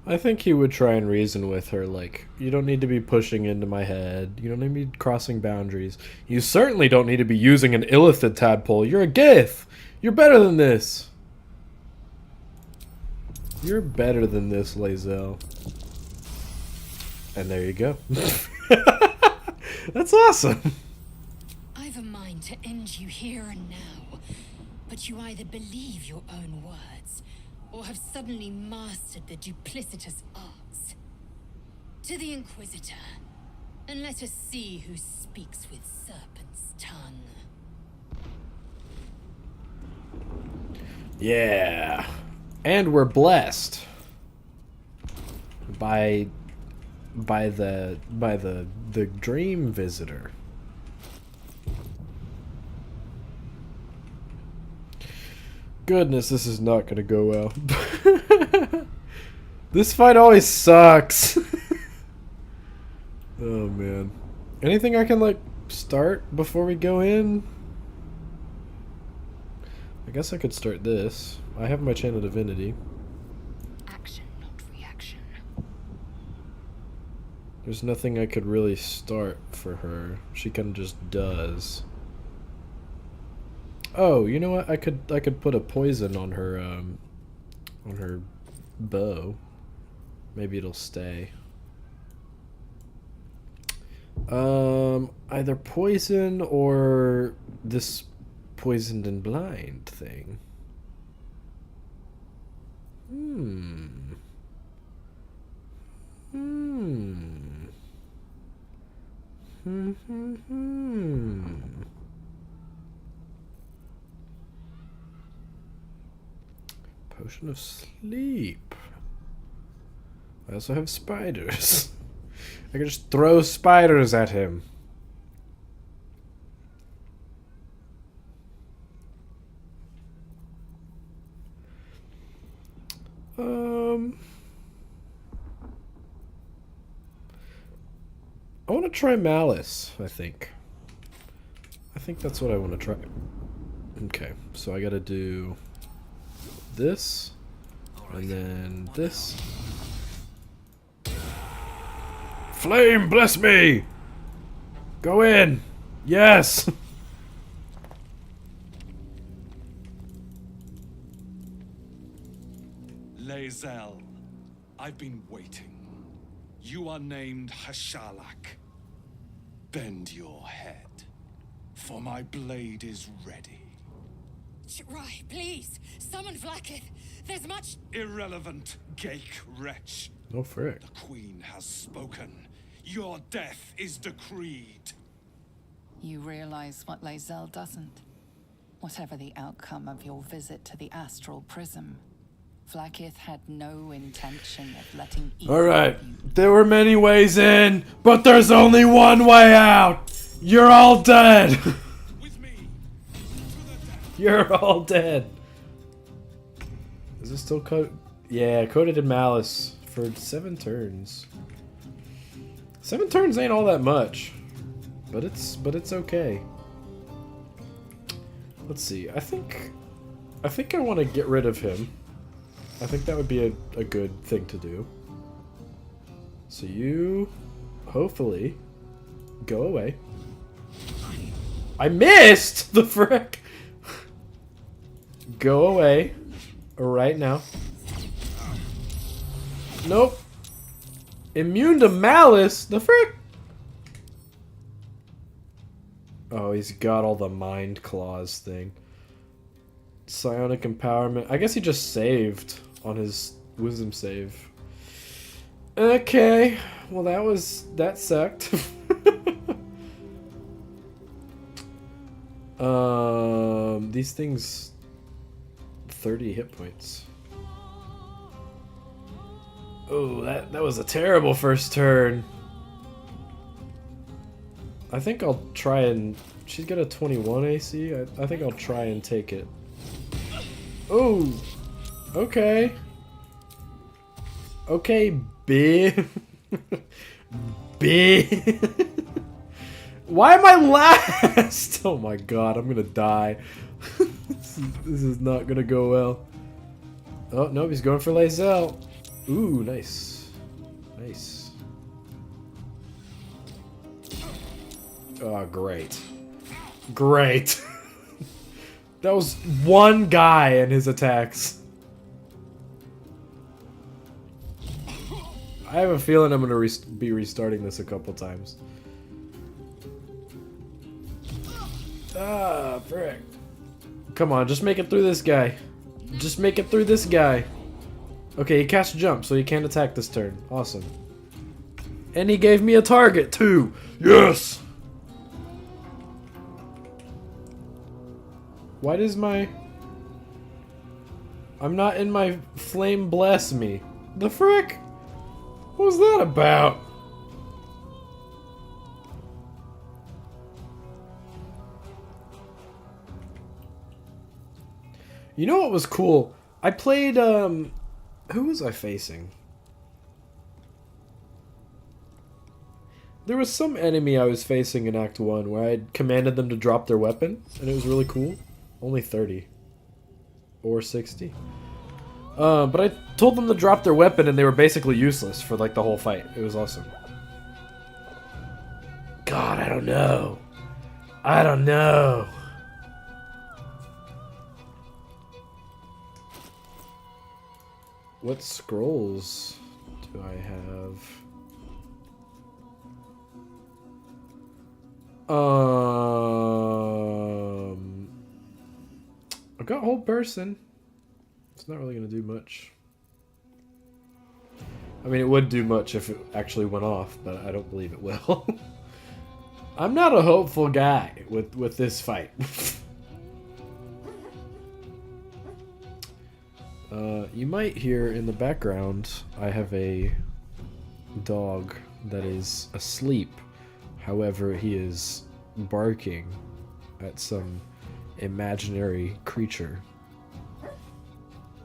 I think he would try and reason with her, like, you don't need to be pushing into my head. You don't need to be crossing boundaries. You certainly don't need to be using an illithid tadpole. You're a Gith. You're better than this. You're better than this, Lae'zel. And there you go. That's awesome. I've a mind to end you here and now, but you either believe your own words, or have suddenly mastered the duplicitous arts. To the Inquisitor, and let us see who speaks with serpent's tongue. Yeah. And we're blessed by the dream visitor. Goodness, this is not gonna go well. This fight always sucks. Oh man. Anything I can like start before we go in? I guess I could start this. I have my Chain of Divinity. Action, not reaction. There's nothing I could really start for her. She kind of just does. Oh, you know what? I could put a poison on her bow. Maybe it'll stay. Either poison or this poisoned and blind thing. Potion of sleep. I also have spiders. I can just throw spiders at him. I want to try Malice, I think. I think that's what I want to try. Okay, so I gotta do this, and then this. Flame, bless me! Go in! Yes! Lae'zel, I've been waiting. You are named Hashalak. Bend your head, for my blade is ready. Rai, please, summon Vlaakith. There's much... Irrelevant, Gake wretch. Oh, frick. The Queen has spoken. Your death is decreed. You realize what Lae'zel doesn't? Whatever the outcome of your visit to the astral prism, Vlaakith had no intention of letting either Alright, of you. there were many ways in, but there's only one way out! You're all dead! With me, to the death. You're all dead! Is this still coded? Yeah, coded in Malice for 7 turns. 7 turns ain't all that much, but it's okay. Let's see. I think I want to get rid of him. I think that would be a good thing to do. So you, hopefully, go away. I missed! The frick! Go away. Right now. Nope. Immune to Malice? The frick? Oh, he's got all the mind claws thing. Psionic empowerment. I guess he just saved on his wisdom save. Okay. Well, that sucked. These things 30 hit points. Oh, that was a terrible first turn. I think I'll try and... She's got a 21 AC. I think I'll try and take it. Oh! Okay. Okay, B. B. Why am I last? Oh my god, I'm gonna die. This is not gonna go well. Oh, no, he's going for Lae'zel. Ooh, nice. Nice. Oh, great. Great. That was one guy and his attacks. I have a feeling I'm gonna be restarting this a couple times. Ah, frick. Come on, just make it through this guy. Just make it through this guy. Okay, he cast jump, so he can't attack this turn. Awesome. And he gave me a target, too! Yes! Why does my... I'm not in my flame bless me. The frick? What was that about? You know what was cool? I played, who was I facing? There was some enemy I was facing in Act 1 where I commanded them to drop their weapon, and it was really cool. Only 30. Or 60. But I told them to drop their weapon and they were basically useless for like the whole fight. It was awesome. God, I don't know. I don't know. What scrolls do I have? I've got whole person. It's not really gonna do much. I mean, it would do much if it actually went off, but I don't believe it will. I'm not a hopeful guy with this fight. You might hear in the background, I have a dog that is asleep. However, he is barking at some imaginary creature.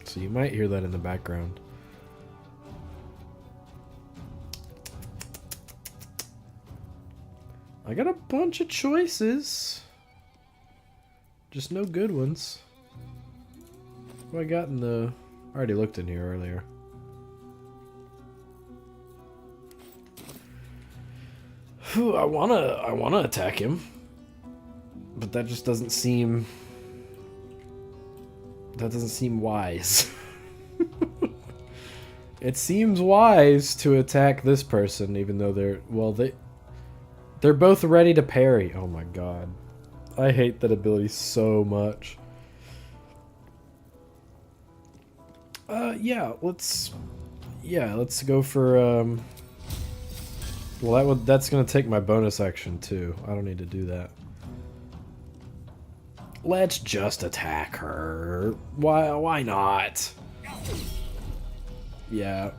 So you might hear that in the background. I got a bunch of choices. Just no good ones. What I got in the... I already looked in here earlier. Whew, I wanna attack him. But that just doesn't seem... That doesn't seem wise. It seems wise to attack this person, even though they're... Well, they're both ready to parry. Oh my god. I hate that ability so much. Yeah, let's go for, well, that's gonna take my bonus action, too. I don't need to do that. Let's just attack her. Why not? Yeah.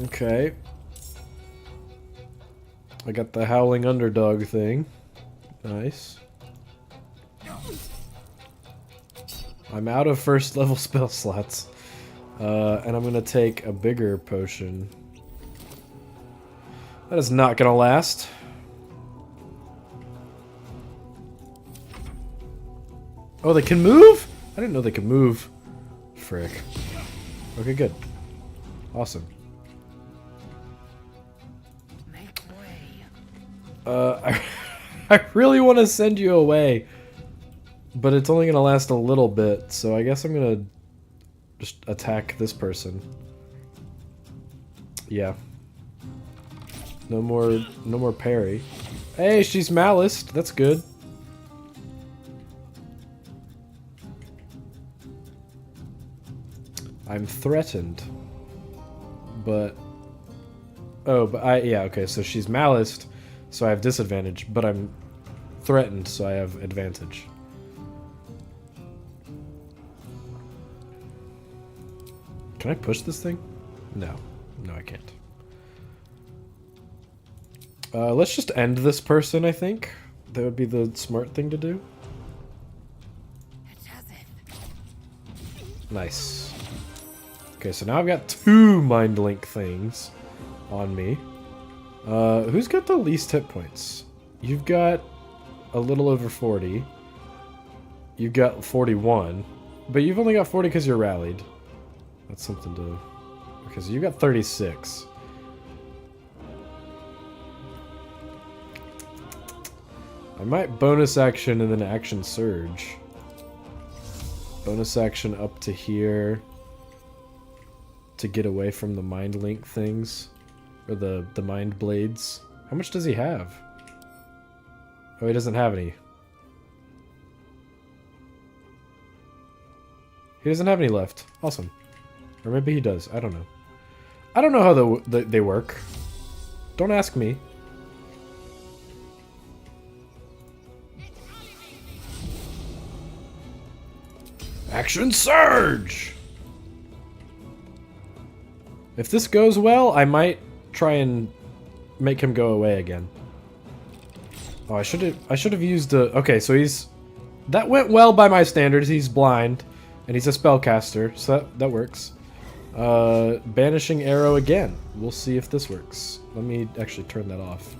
Okay. I got the howling underdog thing. Nice. I'm out of first level spell slots. And I'm gonna take a bigger potion. That is not gonna last. Oh, they can move? I didn't know they could move. Frick. Okay, good. Awesome. Make way. I really want to send you away. But it's only gonna last a little bit, so I guess I'm gonna just attack this person. Yeah. No more parry. Hey, she's maliced. That's good. I'm threatened. But... Oh, but yeah, okay, so she's maliced, so I have disadvantage, but I'm threatened, so I have advantage. Can I push this thing? No. No, I can't. Let's just end this person, I think. That would be the smart thing to do. Nice. Okay, so now I've got 2 mind link things on me. Who's got the least hit points? You've got a little over 40. You've got 41. But you've only got 40 because you're rallied. That's something to... Okay, so you got 36. I might bonus action and then action surge. Bonus action up to here. to get away from the mind link things. Or the mind blades. How much does he have? Oh, he doesn't have any. He doesn't have any left. Awesome. Or maybe he does. I don't know. I don't know how they work. Don't ask me. Action surge! If this goes well, I might try and make him go away again. Oh, I should have used a... Okay, so he's... That went well by my standards. He's blind. And he's a spellcaster, so that works. Banishing arrow again. We'll see if this works. Let me actually turn that off.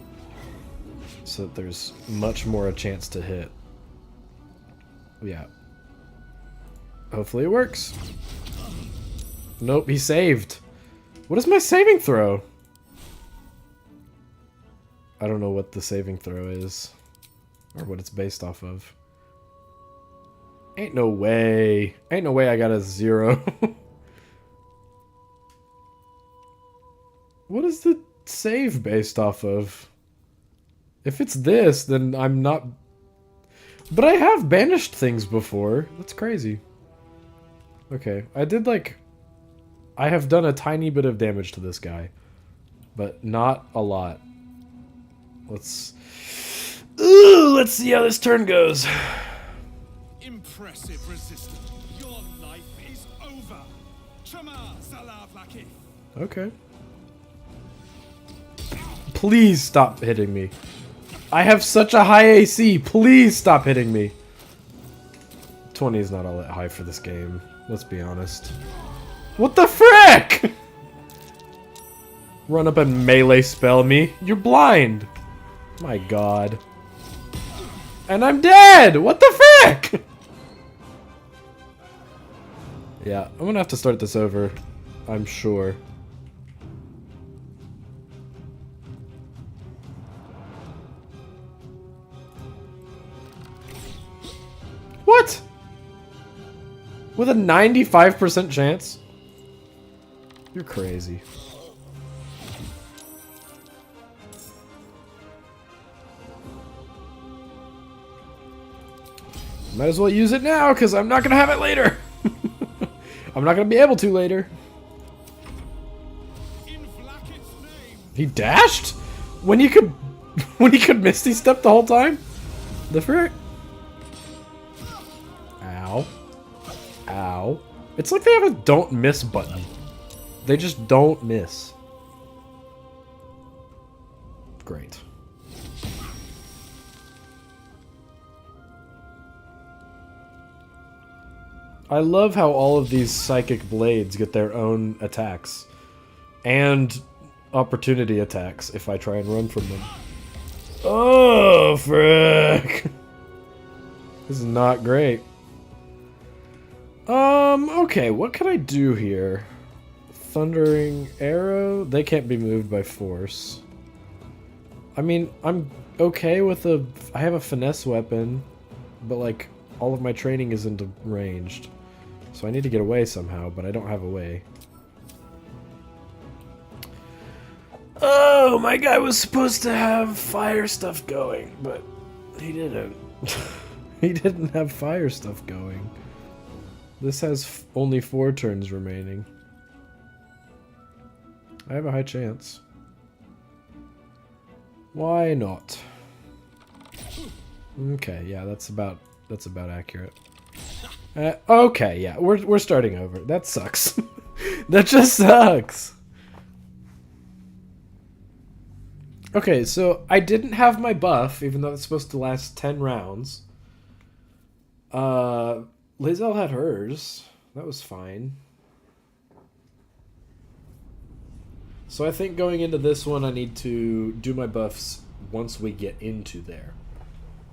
So that there's much more a chance to hit. Yeah. Hopefully it works. Nope, he saved. What is my saving throw? I don't know what the saving throw is. Or what it's based off of. Ain't no way. Ain't no way I got a 0. What is the save based off of? If it's this, then I'm not... But I have banished things before. That's crazy. Okay, I did like... I have done a tiny bit of damage to this guy. But not a lot. Let's see how this turn goes. Impressive resistance. Your life is over. Chama Salah Vlakith. Okay. Please stop hitting me. I have such a high AC. Please stop hitting me. 20 is not all that high for this game. Let's be honest. What the frick? Run up and melee spell me. You're blind. My god. And I'm dead! What the frick? Yeah, I'm gonna have to start this over. I'm sure. What? With a 95% chance? You're crazy. Might as well use it now, because I'm not going to have it later. I'm not going to be able to later. He dashed? When he could Misty Step the whole time? The frick? Ow. Ow. It's like they have a don't miss button. They just don't miss. Great. I love how all of these psychic blades get their own attacks. And opportunity attacks if I try and run from them. Oh, frick. This is not great. Okay, what can I do here? Thundering arrow? They can't be moved by force. I mean, I'm okay with I have a finesse weapon, but like, all of my training isn't ranged. So I need to get away somehow, but I don't have a way. Oh, my guy was supposed to have fire stuff going, but he didn't. He didn't have fire stuff going. This has only 4 turns remaining. I have a high chance. Why not? Okay, yeah, that's about accurate. Okay, yeah, we're starting over. That sucks. That just sucks. Okay, so I didn't have my buff, even though it's supposed to last 10 rounds. Lae'zel had hers. That was fine. So I think going into this one, I need to do my buffs once we get into there.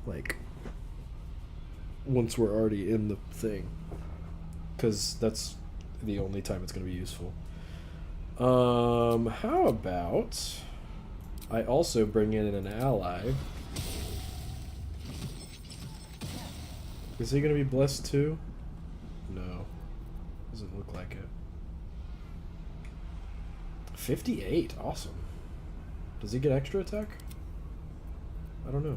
Like, once we're already in the thing. Because that's the only time it's going to be useful. How about I also bring in an ally? Is he going to be blessed too? No. Doesn't look like it. 58. Awesome. Does he get extra attack? I don't know.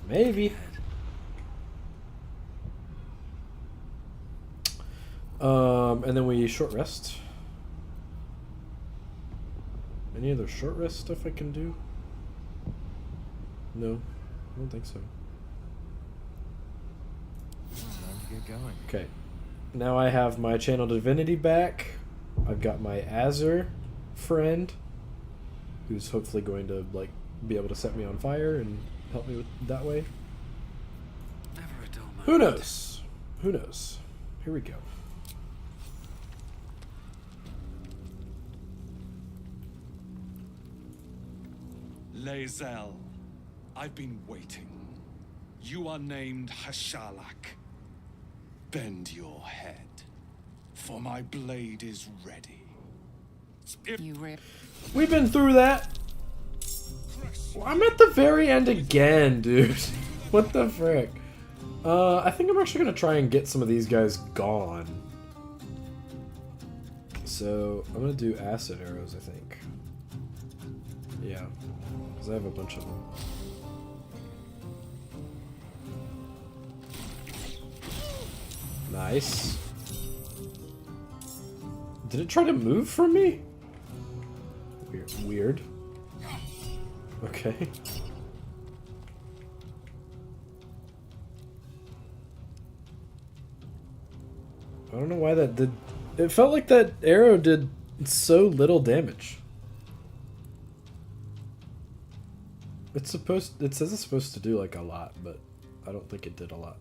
Maybe. And then we short rest. Any other short rest stuff I can do? No, I don't think so. Time to get going. Okay. Now I have my channel divinity back. I've got my Azure friend, who's hopefully going to like be able to set me on fire and help me with that way. Never a dull moment. Who knows? Who knows? Here we go. Lae'zel, I've been waiting. You are named Hashalak. Bend your head, for my blade is ready. We've been through that. Well, I'm at the very end again, dude. What the frick? I think I'm actually gonna try and get some of these guys gone. So I'm gonna do acid arrows, I think. Yeah, because I have a bunch of them. Nice. Did it try to move from me? Weird. Okay. I don't know why that did. It felt like that arrow did so little damage. It's supposed. It says it's supposed to do like a lot, but I don't think it did a lot.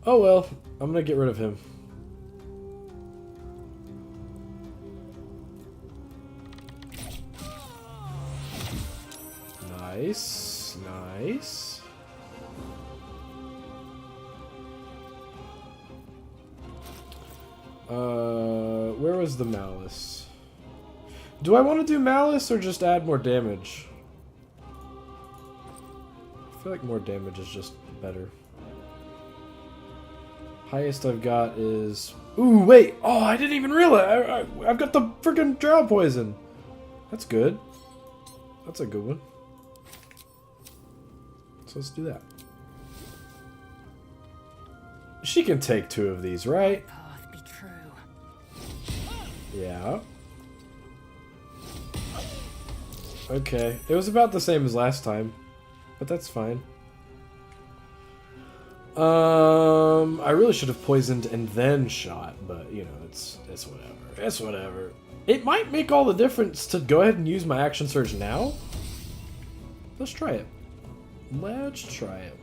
Oh well, I'm gonna get rid of him. Nice, nice. Where was the malice? Do I want to do malice or just add more damage? I feel like more damage is just better. Highest I've got is... Ooh, wait! Oh, I didn't even realize! I've got the freaking drow poison! That's good. That's a good one. So let's do that. She can take 2 of these, right? Path be true. Yeah. Okay. It was about the same as last time. But that's fine. I really should have poisoned and then shot, but you know, it's whatever. It's whatever. It might make all the difference to go ahead and use my action surge now. Let's try it. Let's try it.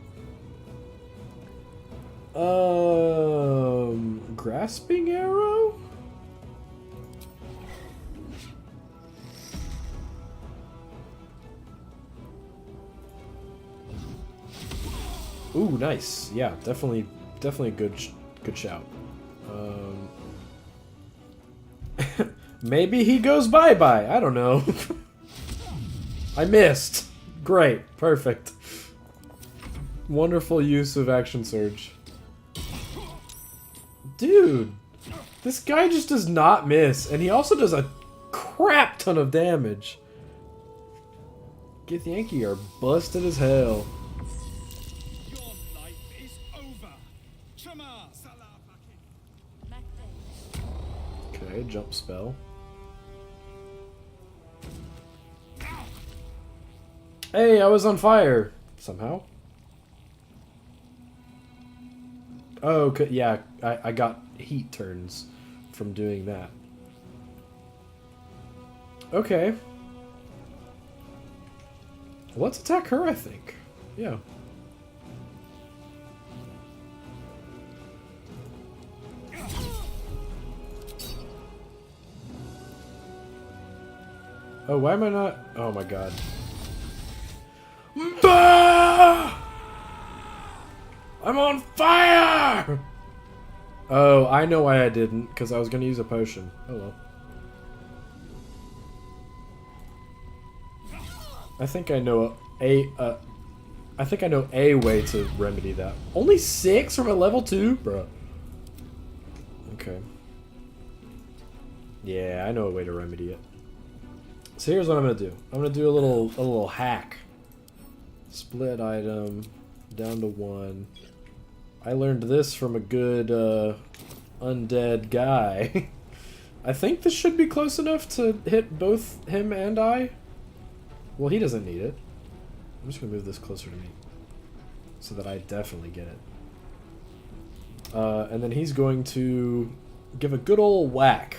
Grasping arrow? Ooh, nice. Yeah, definitely a good shout. Maybe he goes bye-bye. I don't know. I missed. Great. Perfect. Wonderful use of action surge. Dude, this guy just does not miss, and he also does a crap ton of damage. Get Yankee are busted as hell. Your life is over. Tremar, Okay, jump spell. Hey, I was on fire somehow. Oh, okay, yeah, I got heat turns from doing that. Okay. Let's attack her, I think. Yeah. Oh, why am I not? Oh my god. Bah! I'm on fire! Oh, I know why I didn't, because I was going to use a potion. Oh well. I think I know I think I know a way to remedy that. Only 6 from a level 2? Bruh. Okay. Yeah, I know a way to remedy it. So here's what I'm gonna do. I'm gonna do a little hack. Split item down to 1. I learned this from a good undead guy. I think this should be close enough to hit both him and I. Well, he doesn't need it. I'm just gonna move this closer to me so that I definitely get it. And then he's going to give a good old whack.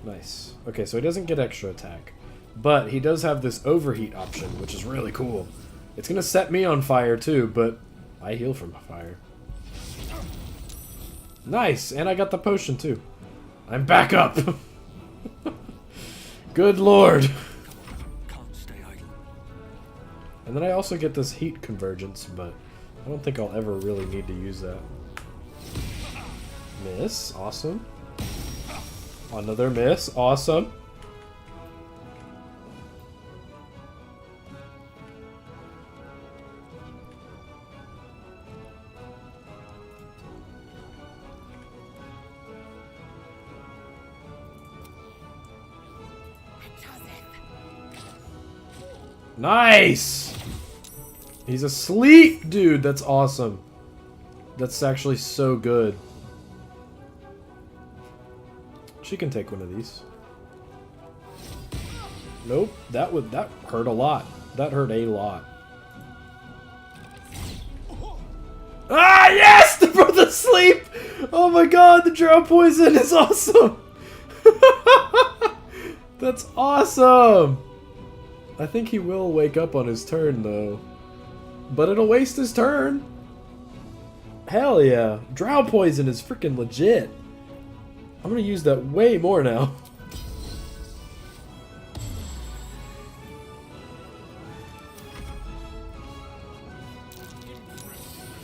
Nice. Okay, so he doesn't get extra attack. But he does have this overheat option, which is really cool. It's gonna set me on fire too, but I heal from fire. Nice! And I got the potion too. I'm back up! Good lord! Can't stay idle. And then I also get this heat convergence, but I don't think I'll ever really need to use that. Miss. Awesome. Another miss. Awesome. Nice! He's asleep, dude. That's awesome. That's actually so good. She can take one of these. Nope, that hurt a lot. That hurt a lot. Ah, yes! The brother sleep! Oh my god, the drow poison is awesome! That's awesome! I think he will wake up on his turn, though. But it'll waste his turn. Hell yeah. Drow poison is freaking legit. I'm gonna use that way more now.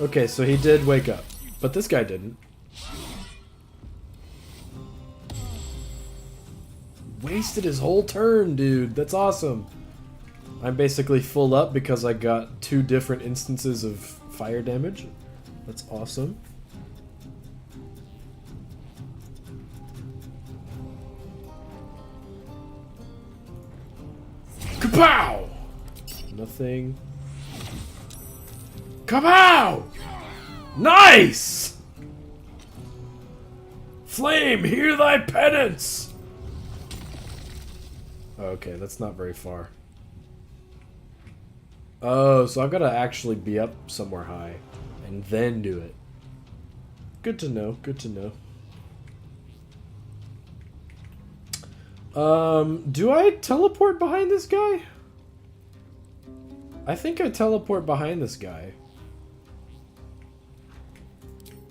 Okay, so he did wake up. But this guy didn't. Wasted his whole turn, dude. That's awesome. I'm basically full up because I got 2 different instances of fire damage. That's awesome. Kapow! Nothing. Kapow! Nice! Flame, hear thy penance! Okay, that's not very far. Oh, so I've got to actually be up somewhere high and then do it. Good to know, good to know. Do I teleport behind this guy? I think I teleport behind this guy.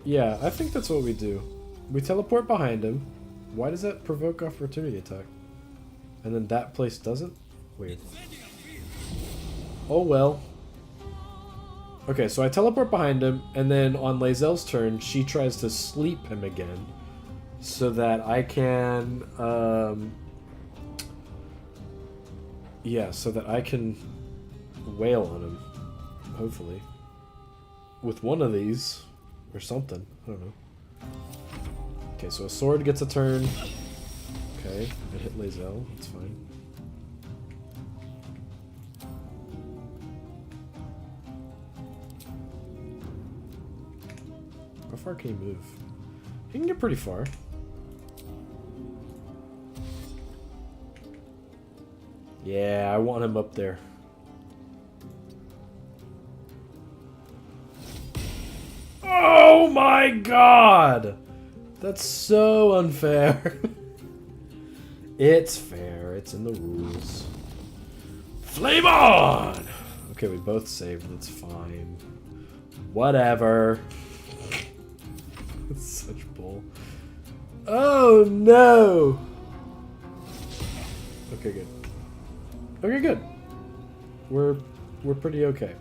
Yeah, I think that's what we do. We teleport behind him. Why does that provoke opportunity attack? And then that place doesn't? Weird. Oh well. Okay, so I teleport behind him, and then on Lae'zel's turn, she tries to sleep him again. So that I can, yeah, so that I can wail on him. Hopefully. With one of these. Or something. I don't know. Okay, so a sword gets a turn. Okay, I hit Lae'zel. That's fine. How far can he move? He can get pretty far. Yeah, I want him up there. Oh my god! That's so unfair. It's fair. It's in the rules. Flame on! Okay, we both saved. That's fine. Whatever. That's such bull. Oh no! Okay, good. Okay, good. We're pretty okay.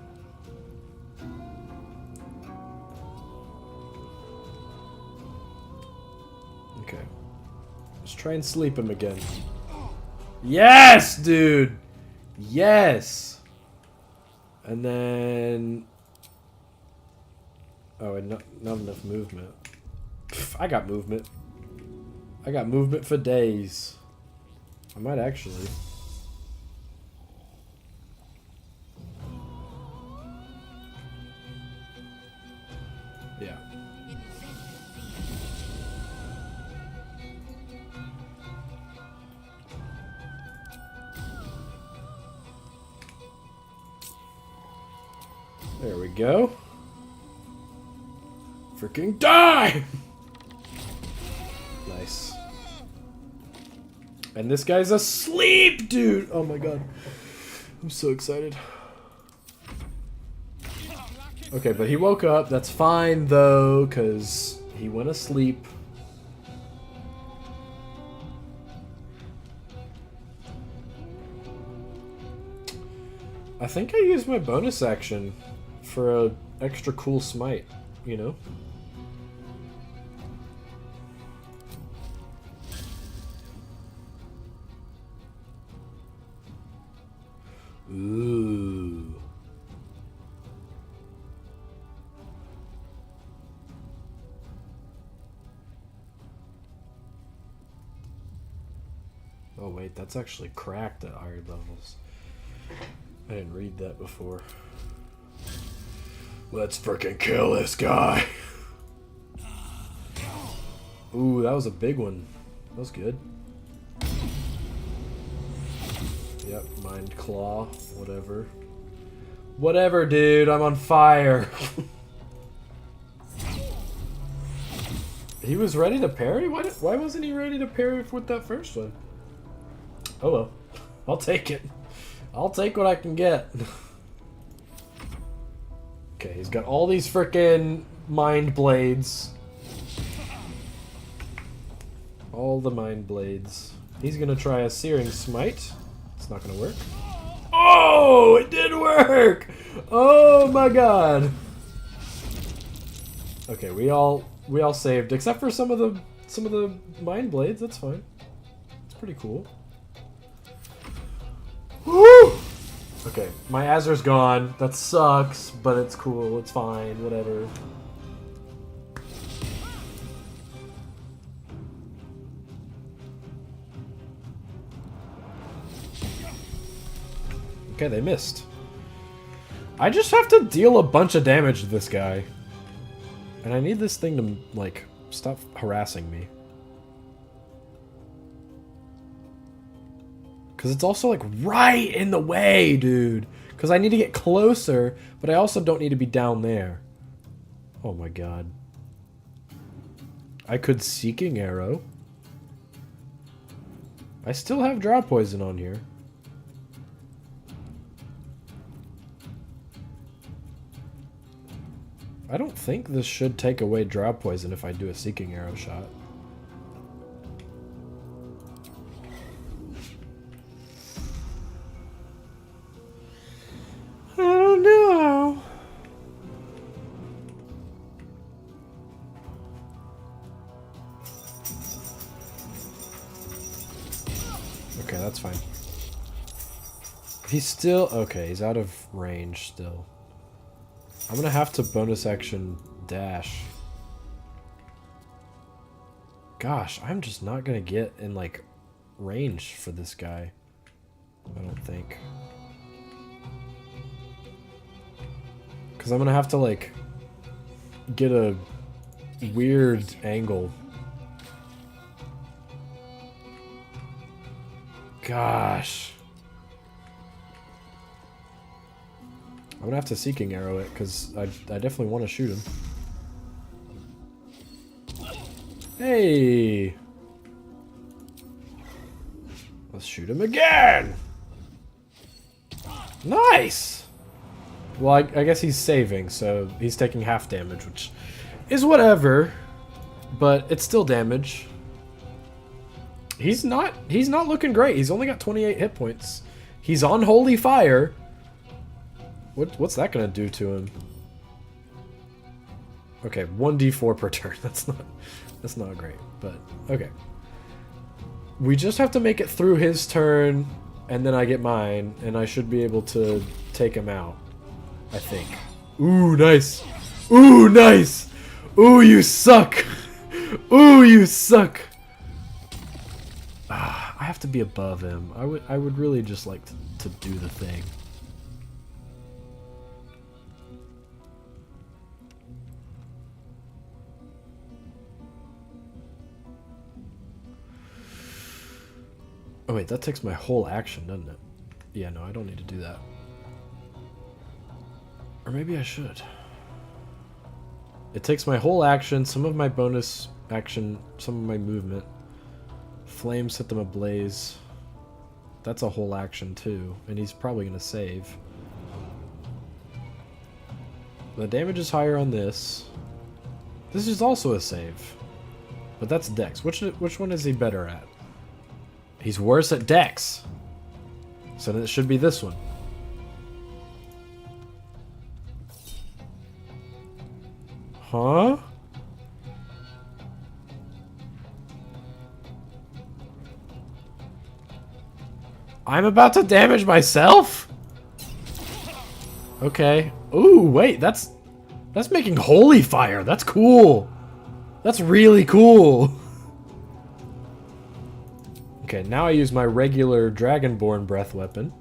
Okay. Let's try and sleep him again. Yes, dude! Yes! And then... Oh, and not enough movement. Pff, I got movement. I got movement for days. I might actually. Yeah. There we go. Freaking die! Nice. And this guy's asleep, dude! Oh my god. I'm so excited. Okay, but he woke up. That's fine, though, because he went asleep. I think I used my bonus action for a extra cool smite, you know? Ooh. Oh wait, that's actually cracked at higher levels. I didn't read that before. Let's frickin' kill this guy. Ooh, that was a big one. That was good. Yep, Mind Claw, whatever. Whatever, dude, I'm on fire. He was ready to parry? Why wasn't he ready to parry with that first one? Oh well. I'll take it. I'll take what I can get. Okay, he's got all these frickin' mind blades. All the mind blades. He's gonna try a Searing Smite. It's not gonna work. Oh, it did work! Oh my god. Okay, we all saved, except for some of the mind blades. That's fine. It's pretty cool. Woo! Okay, my Azur's gone. That sucks, but it's cool. It's fine. Whatever. Okay, they missed. I just have to deal a bunch of damage to this guy. And I need this thing to, like, stop harassing me. Because it's also, like, right in the way, dude. Because I need to get closer, but I also don't need to be down there. Oh my god. I could Seeking Arrow. I still have Draw Poison on here. I don't think this should take away Draw Poison if I do a Seeking Arrow shot. I don't know. Okay, that's fine. He's still... Okay, he's out of range still. I'm gonna have to bonus action dash. Gosh, I'm just not gonna get in, like, range for this guy. I don't think. Because I'm gonna have to, like, get a weird angle. Gosh. I'm gonna have to Seeking Arrow it, because I definitely want to shoot him. Hey! Let's shoot him again! Nice! Well, I guess he's saving, so he's taking half damage, which is whatever. But it's still damage. He's not looking great. He's only got 28 hit points. He's on Holy Fire. What's that gonna do to him? Okay, 1d4 per turn. That's not great, but okay. We just have to make it through his turn, and then I get mine, and I should be able to take him out. I think. Ooh, nice. Ooh, nice. Ooh, you suck. Ooh, you suck. Ah, I have to be above him. I would really just like to do the thing. Oh wait, that takes my whole action, doesn't it? Yeah, no, I don't need to do that. Or maybe I should. It takes my whole action, some of my bonus action, some of my movement. Flames set them ablaze. That's a whole action too, and he's probably gonna save. The damage is higher on this. This is also a save. But that's Dex. Which one is he better at? He's worse at Dex. So then it should be this one. Huh? I'm about to damage myself? Okay. Ooh, wait, that's making holy fire. That's cool. That's really cool. Okay, now I use my regular Dragonborn breath weapon.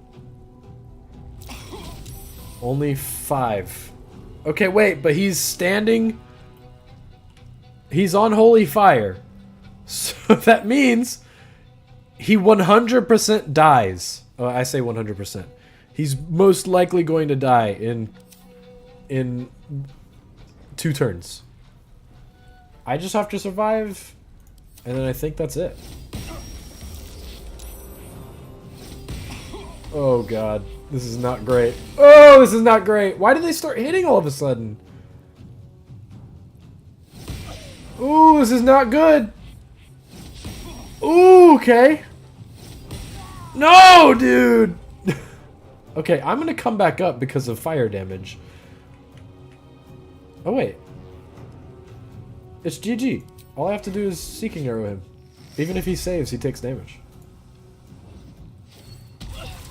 Only 5. Okay, wait, but he's standing. He's on holy fire. So that means he 100% dies. Oh, I say 100%. He's most likely going to die in 2 turns. I just have to survive, and then I think that's it. Oh god, this is not great. Oh, this is not great. Why did they start hitting all of a sudden? Ooh, this is not good. Ooh, okay. No, dude. Okay, I'm gonna come back up because of fire damage. Oh wait. It's GG. All I have to do is Seeking Arrow him. Even if he saves, he takes damage.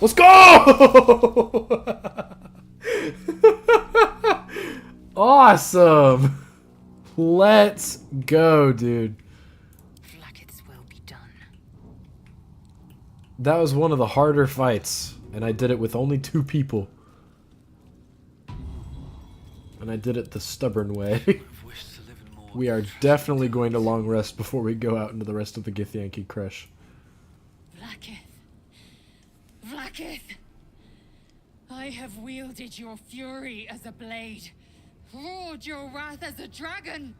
Let's go! Awesome! Let's go, dude. Flacketh's will be done. That was one of the harder fights, and I did it with only 2 people. And I did it the stubborn way. We are definitely going to long rest before we go out into the rest of the Githyanki Crush. Vlaakith. Vlaakith! I have wielded your fury as a blade, roared your wrath as a dragon.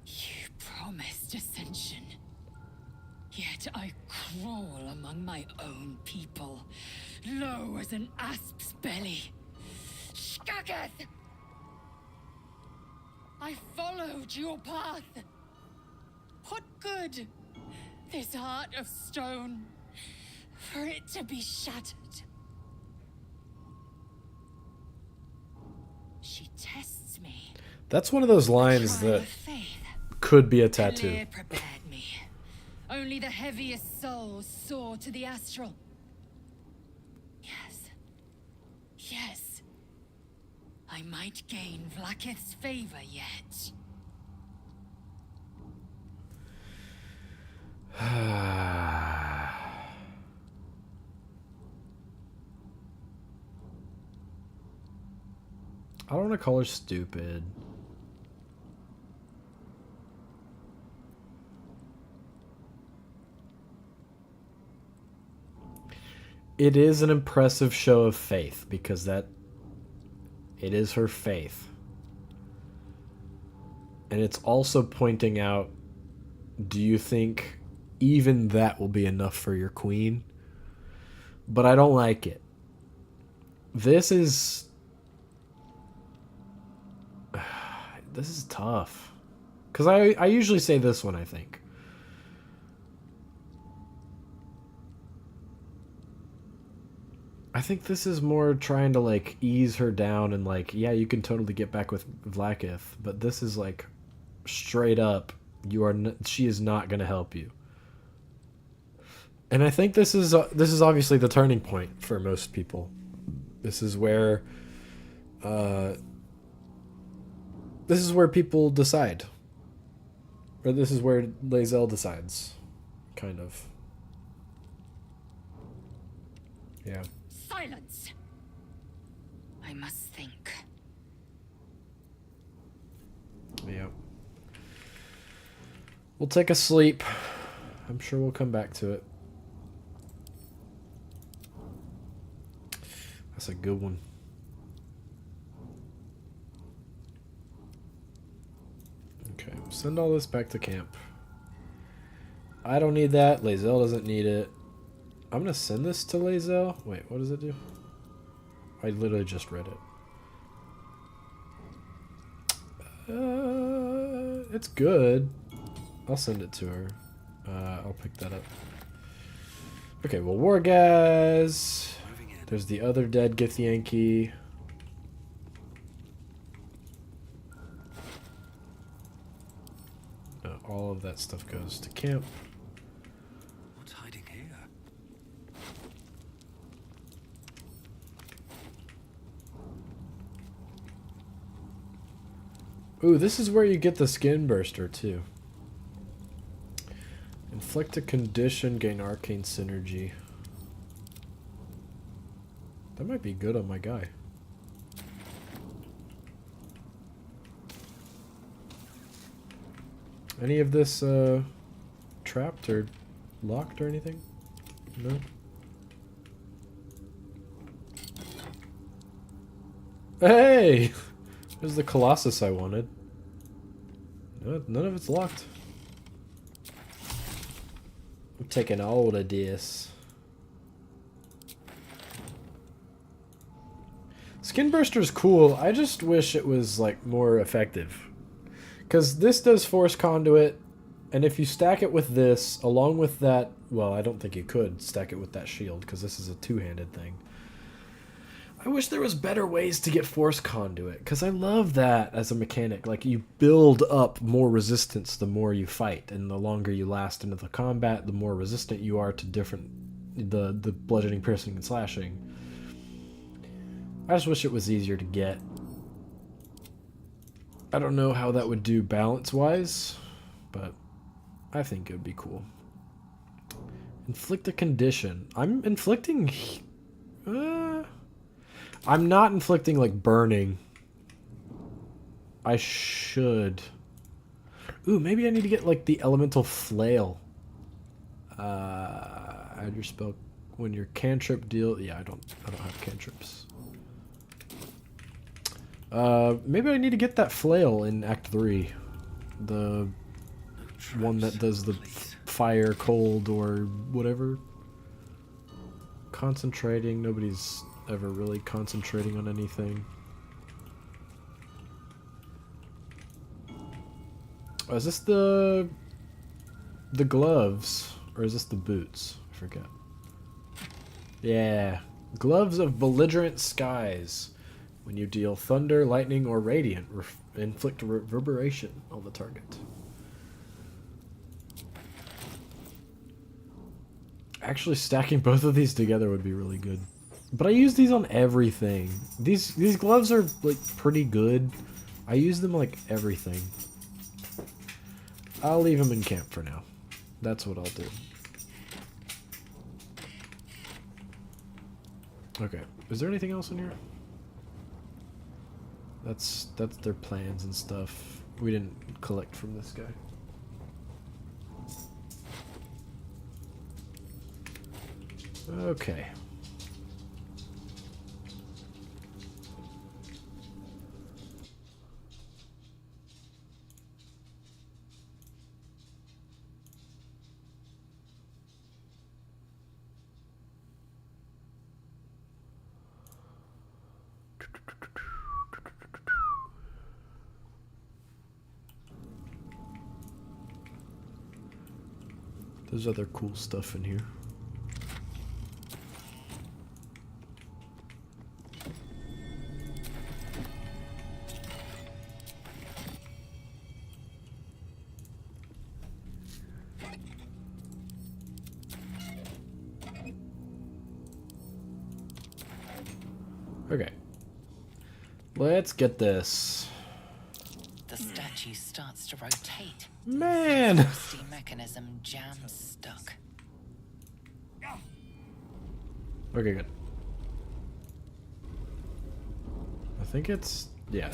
You promised ascension. Yet I crawl among my own people, low as an asp's belly. Skaketh! I followed your path. What good? This heart of stone, for it to be shattered. She tests me. That's one of those lines that could be a tattoo. Kalir prepared me. Only the heaviest souls soar to the astral. Yes. Yes. I might gain Vlaakith's favor yet. I don't want to call her stupid. It is an impressive show of faith because it is her faith. And it's also pointing out, do you think even that will be enough for your queen? But I don't like it. This is tough. Because I usually say this one, I think. I think this is more trying to, like, ease her down and, like, yeah, you can totally get back with Vlaakith, but this is, like, straight up, she is not going to help you. And I think this is obviously the turning point for most people. This is where This is where people decide. Or this is where Lae'zel decides. Kind of. Yeah. Silence! I must think. Yeah. We'll take a sleep. I'm sure we'll come back to it. That's a good one. Okay, send all this back to camp. I don't need that. Lae'zel doesn't need it. I'm gonna send this to Lae'zel. Wait, what does it do? I literally just read it. It's good. I'll send it to her. I'll pick that up. Okay, well, war guys. There's the other dead Githyanki. All of that stuff goes to camp. What's hiding here? Ooh, this is where you get the skin burster too. Inflict a condition, gain arcane synergy. That might be good on my guy. Any of this trapped or locked or anything? No? Hey! There's the Colossus I wanted. No, none of it's locked. I'm taking all of this. Skin Burster's cool. I just wish it was like more effective. Because this does Force Conduit, and if you stack it with this, along with that... Well, I don't think you could stack it with that shield, because this is a two-handed thing. I wish there was better ways to get Force Conduit, because I love that as a mechanic. Like, you build up more resistance the more you fight, and the longer you last into the combat, the more resistant you are to different... the bludgeoning, piercing, and slashing. I just wish it was easier to get. I don't know how that would do balance-wise, but I think it would be cool. Inflict a condition. I'm inflicting... I'm not inflicting, like, burning. I should. Ooh, maybe I need to get, like, the elemental flail. Add your spell when your cantrip deal... Yeah, I don't have cantrips. Maybe I need to get that flail in Act 3. The one that does the fire, cold, or whatever. Concentrating. Nobody's ever really concentrating on anything. Oh, is this the gloves? Or is this the boots? I forget. Yeah. Gloves of belligerent skies. When you deal thunder, lightning, or radiant, inflict a reverberation on the target. Actually, stacking both of these together would be really good. But I use these on everything. These gloves are, like, pretty good. I use them, like, everything. I'll leave them in camp for now. That's what I'll do. Okay. Is there anything else in here? That's their plans and stuff. We didn't collect from this guy. Okay. There's other cool stuff in here. Okay. Let's get this. The statue starts to rotate. Man! Rusty mechanism jams stuck. Okay, good. I think it's... yeah.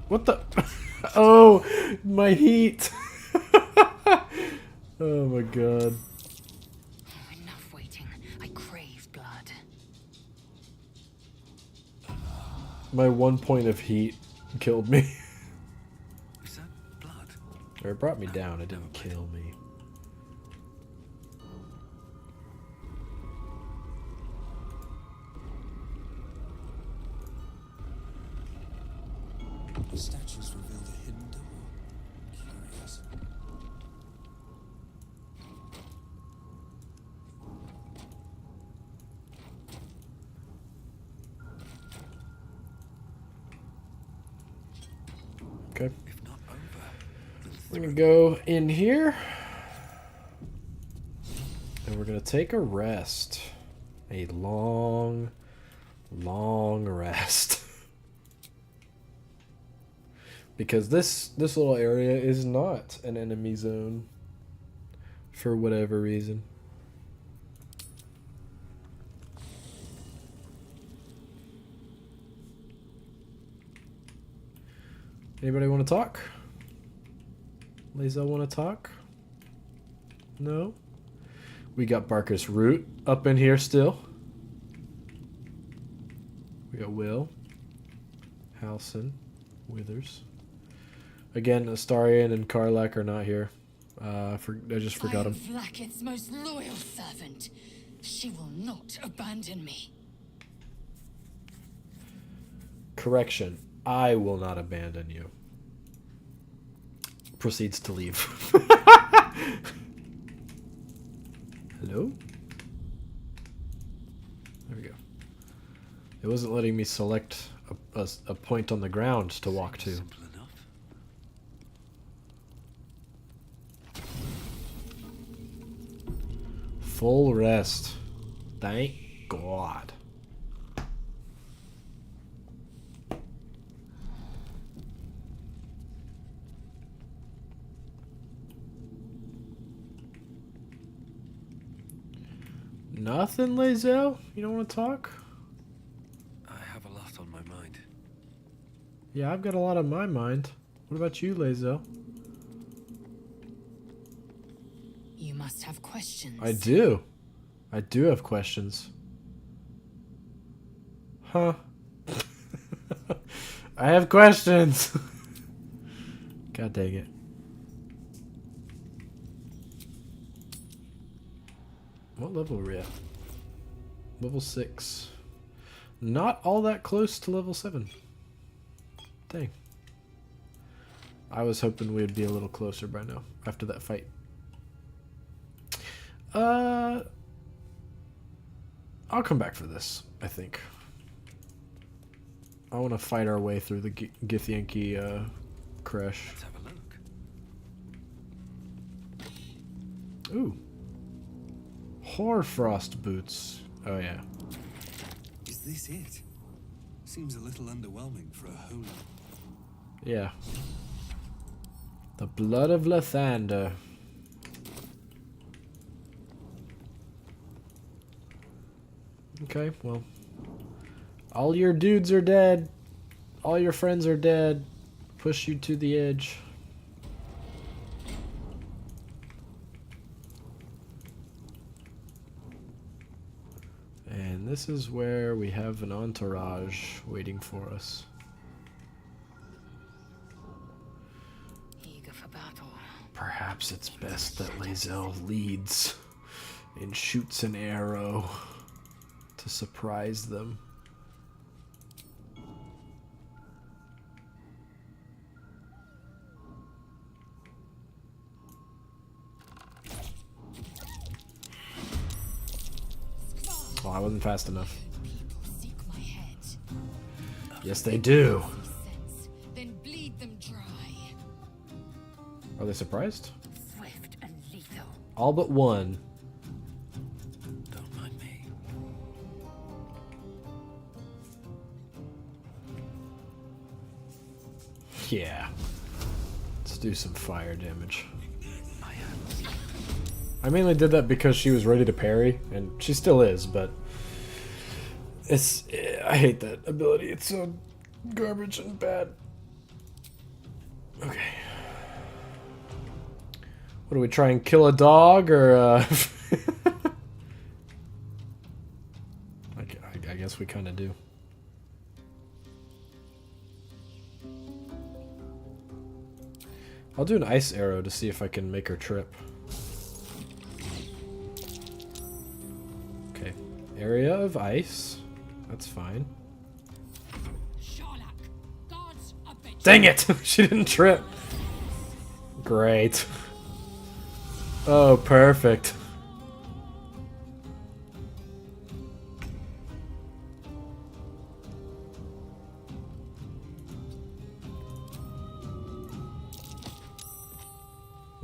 What the... oh! My heat! Oh my god. Oh, enough waiting. I crave blood. My 1 point of heat killed me. Is that blood? Or it brought me down, it didn't kill me. The statues revealed a hidden door. Curious. Okay. If not over, then We're gonna go in here. And we're gonna take a rest. A long, long rest. Because this little area is not an enemy zone. For whatever reason. Anybody want to talk? Lae'zel want to talk? No? We got Barkus Root up in here still. We got Will. Halson. Withers. Again, Astarion and Karlach are not here. I just forgot I am them. Vlaakith's most loyal servant. She will not abandon me. Correction. I will not abandon you. Proceeds to leave. Hello? There we go. It wasn't letting me select a point on the ground to walk to. simple enough. Full rest. Thank God. Nothing, Lae'zel? You don't want to talk? I have a lot on my mind. Yeah, I've got a lot on my mind. What about you, Lae'zel? You must have questions. I do. I do have questions. Huh? I have questions. God dang it. What level are we at? Level 6. Not all that close to level 7. Dang. I was hoping we'd be a little closer by now after that fight. I'll come back for this, I think. I want to fight our way through the Githyanki crash. Let's have a look. Ooh. Hoarfrost boots. Oh, yeah. Is this it? Seems a little underwhelming for a holy. Yeah. The blood of Lathander. Okay, well. All your dudes are dead. All your friends are dead. Push you to the edge. And this is where we have an entourage waiting for us. Eager for battle. Perhaps it's best that Lae'zel leads and shoots an arrow to surprise them. Well, I wasn't fast enough. People seek my head. Yes, they do. Sense, then bleed them dry. Are they surprised? Swift and lethal. All but one. Don't mind me. Yeah. Let's do some fire damage. I mainly did that because she was ready to parry, and she still is, but it's... I hate that ability. It's so garbage and bad. Okay. What do we try and kill a dog, or I guess we kind of do. I'll do an ice arrow to see if I can make her trip. Okay. Area of ice. That's fine. Dang it! She didn't trip. Great. Oh, perfect.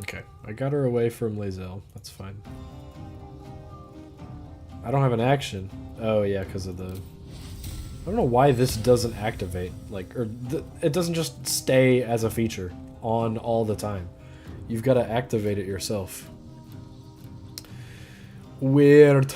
Okay, I got her away from Lae'zel. That's fine. I don't have an action. Oh yeah, because of the... I don't know why this doesn't activate. Like, or it doesn't just stay as a feature on all the time. You've got to activate it yourself. Weird.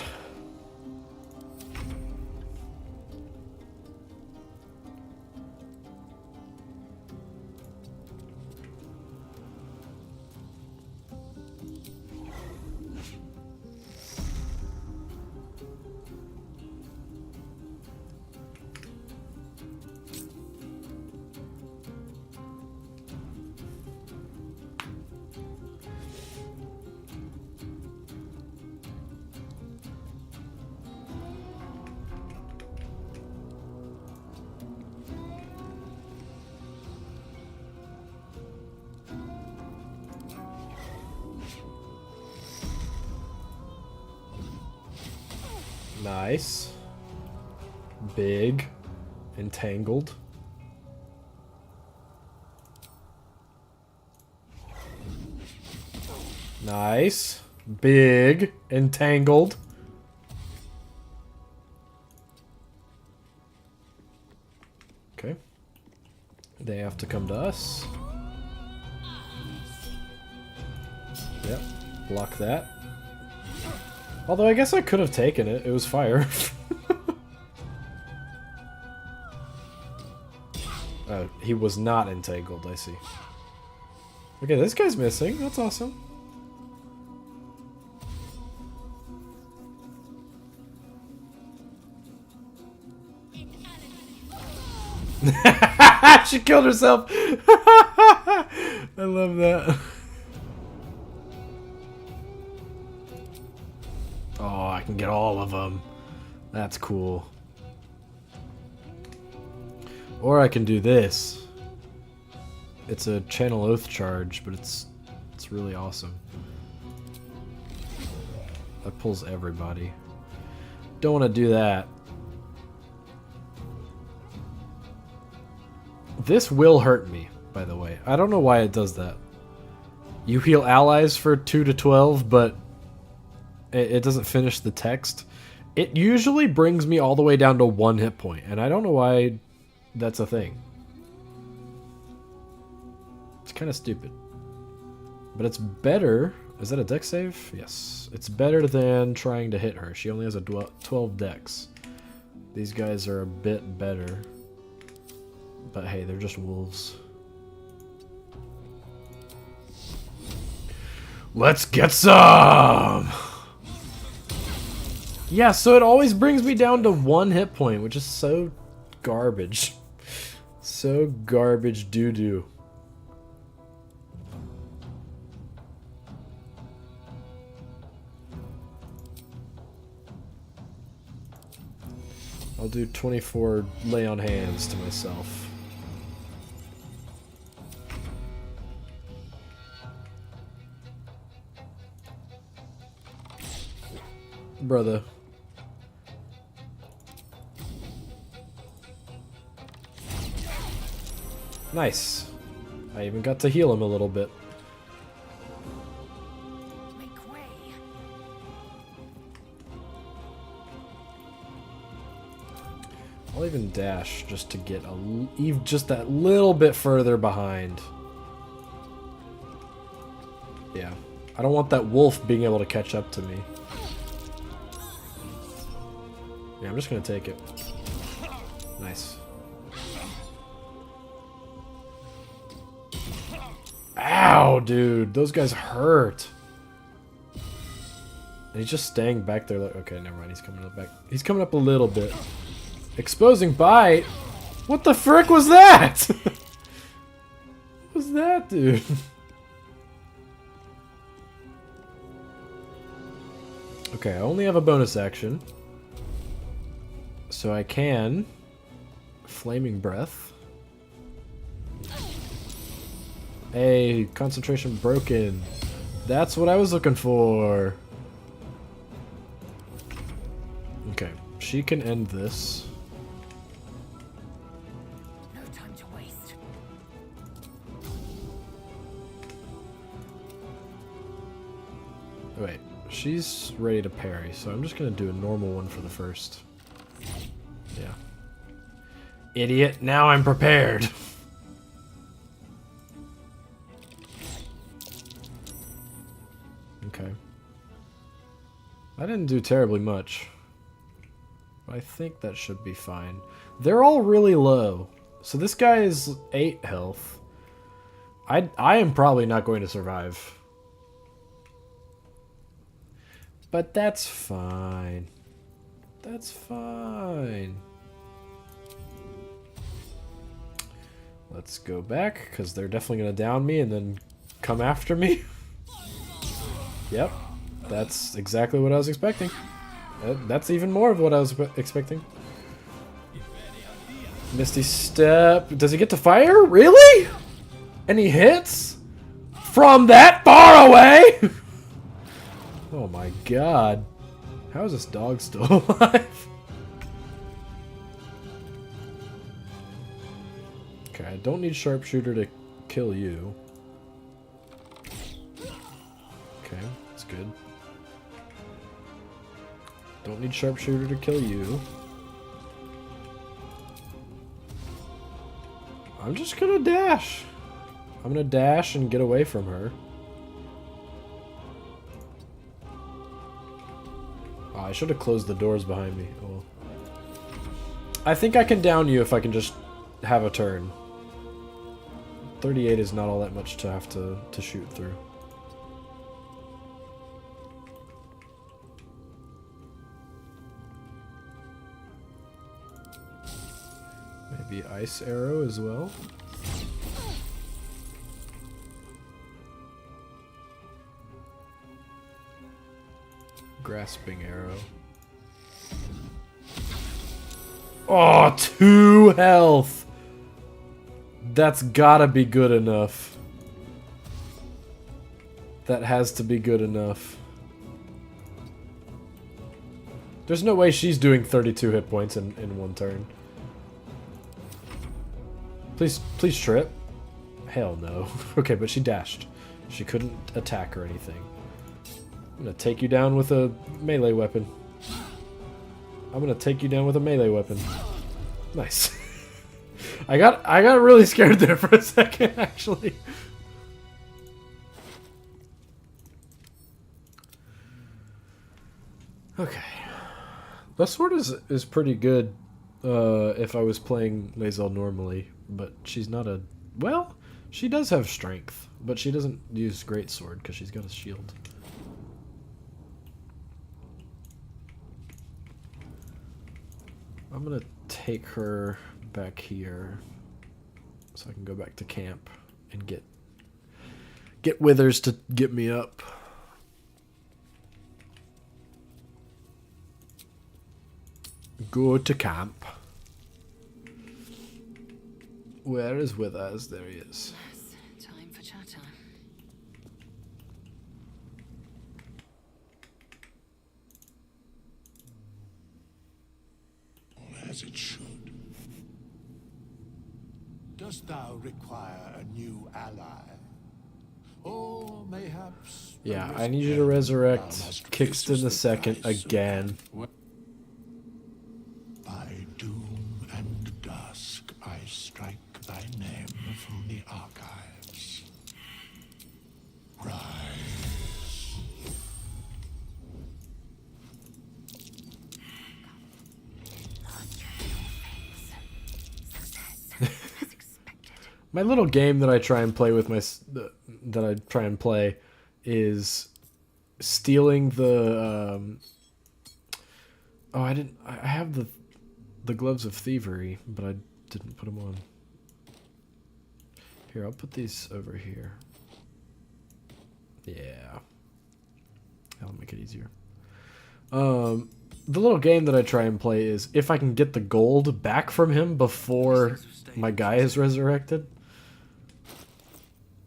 Nice. Big. Entangled. Nice. Big. Entangled. Okay. They have to come to us. Yep. Block that. Although I guess I could have taken it. It was fire. Oh, he was not entangled, I see. Okay, this guy's missing. That's awesome. She killed herself. I love that. Oh, I can get all of them. That's cool. Or I can do this. It's a Channel Oath charge, but it's really awesome. That pulls everybody. Don't want to do that. This will hurt me, by the way. I don't know why it does that. You heal allies for 2 to 12, but it doesn't finish the text. It usually brings me all the way down to 1 hit point, and I don't know why that's a thing. It's kind of stupid. But it's better... Is that a dex save? Yes. It's better than trying to hit her. She only has a 12 dex. These guys are a bit better. But hey, they're just wolves. Let's get some! Yeah, so it always brings me down to 1 hit point, which is so garbage. So garbage doo-doo. I'll do 24 lay on hands to myself. Brother. Nice. I even got to heal him a little bit. Make way. I'll even dash just to get just that little bit further behind. Yeah. I don't want that wolf being able to catch up to me. Yeah, I'm just gonna take it. Nice. Ow, dude. Those guys hurt. And he's just staying back there like... Okay, never mind. He's coming up back. He's coming up a little bit. Exposing bite? What the frick was that? What was that, dude? Okay, I only have a bonus action. So I can... Flaming Breath. Hey, concentration broken. That's what I was looking for. Okay, she can end this. No time to waste. Wait, she's ready to parry, so I'm just gonna do a normal one for the first. Yeah. Idiot, now I'm prepared. Okay. I didn't do terribly much. But I think that should be fine. They're all really low. So this guy is 8 health. I am probably not going to survive. But that's fine. That's fine. Let's go back, because they're definitely going to down me and then come after me. Yep. That's exactly what I was expecting. That's even more of what I was expecting. Misty Step. Does he get to fire? Really? And he hits? From that far away? Oh my god. How is this dog still alive? Okay, I don't need Sharpshooter to kill you. Okay, that's good. Don't need Sharpshooter to kill you. I'm just gonna dash. I'm gonna dash and get away from her. Oh, I should have closed the doors behind me. Oh well. I think I can down you if I can just have a turn. 38 is not all that much to have to shoot through. Maybe Ice Arrow as well. Grasping Arrow. Oh, 2 health! That's gotta be good enough. That has to be good enough. There's no way she's doing 32 hit points in one turn. Please trip. Hell no. Okay, but she dashed. She couldn't attack or anything. I'm gonna take you down with a melee weapon. I'm gonna take you down with a melee weapon. Nice. I got really scared there for a second, actually. Okay. The sword is pretty good if I was playing Lae'zel normally, but she's not a... Well, she does have strength, but she doesn't use greatsword because she's got a shield. I'm gonna take her back here so I can go back to camp and get Withers to get me up. Go to camp. Where is Withers? There he is. Time for chatter. As it should. Dost thou require a new ally? Or mayhaps... Yeah, I need you to resurrect Kixtan II again. By doom dusk I strike thy name from the archives. Rise. My little game that I try and play with is stealing the I have the gloves of thievery, but I didn't put them on. Here, I'll put these over here. Yeah. That'll make it easier. The little game that I try and play is if I can get the gold back from him before my guy is resurrected.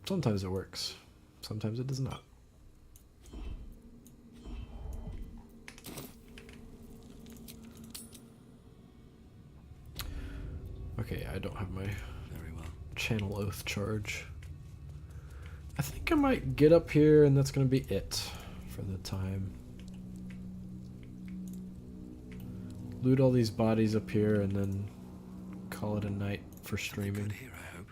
Sometimes it works. Sometimes it does not. Okay, I don't have my channel oath charge. I think I might get up here and that's going to be it for the time. Loot all these bodies up here and then call it a night for streaming. Here, I hope.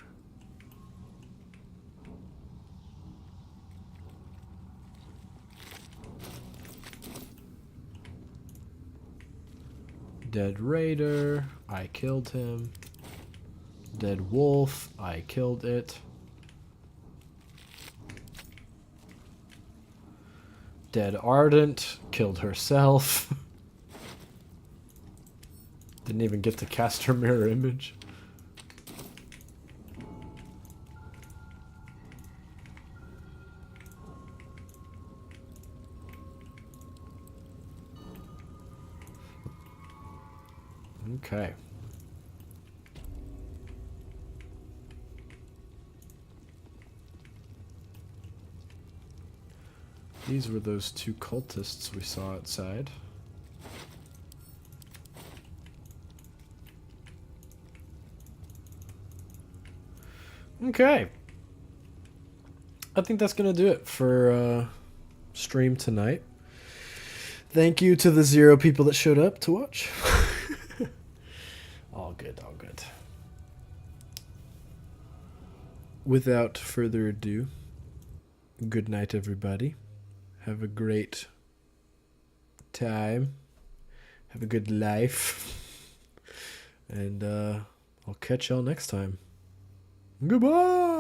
Dead raider, I killed him. Dead wolf, I killed it. Dead ardent, killed herself. Didn't even get to cast her mirror image. Okay. These were those two cultists we saw outside. Okay. I think that's going to do it for stream tonight. Thank you to the 0 people that showed up to watch. All good, all good. Without further ado, good night, everybody. Have a great time. Have a good life. And I'll catch y'all next time. Goodbye!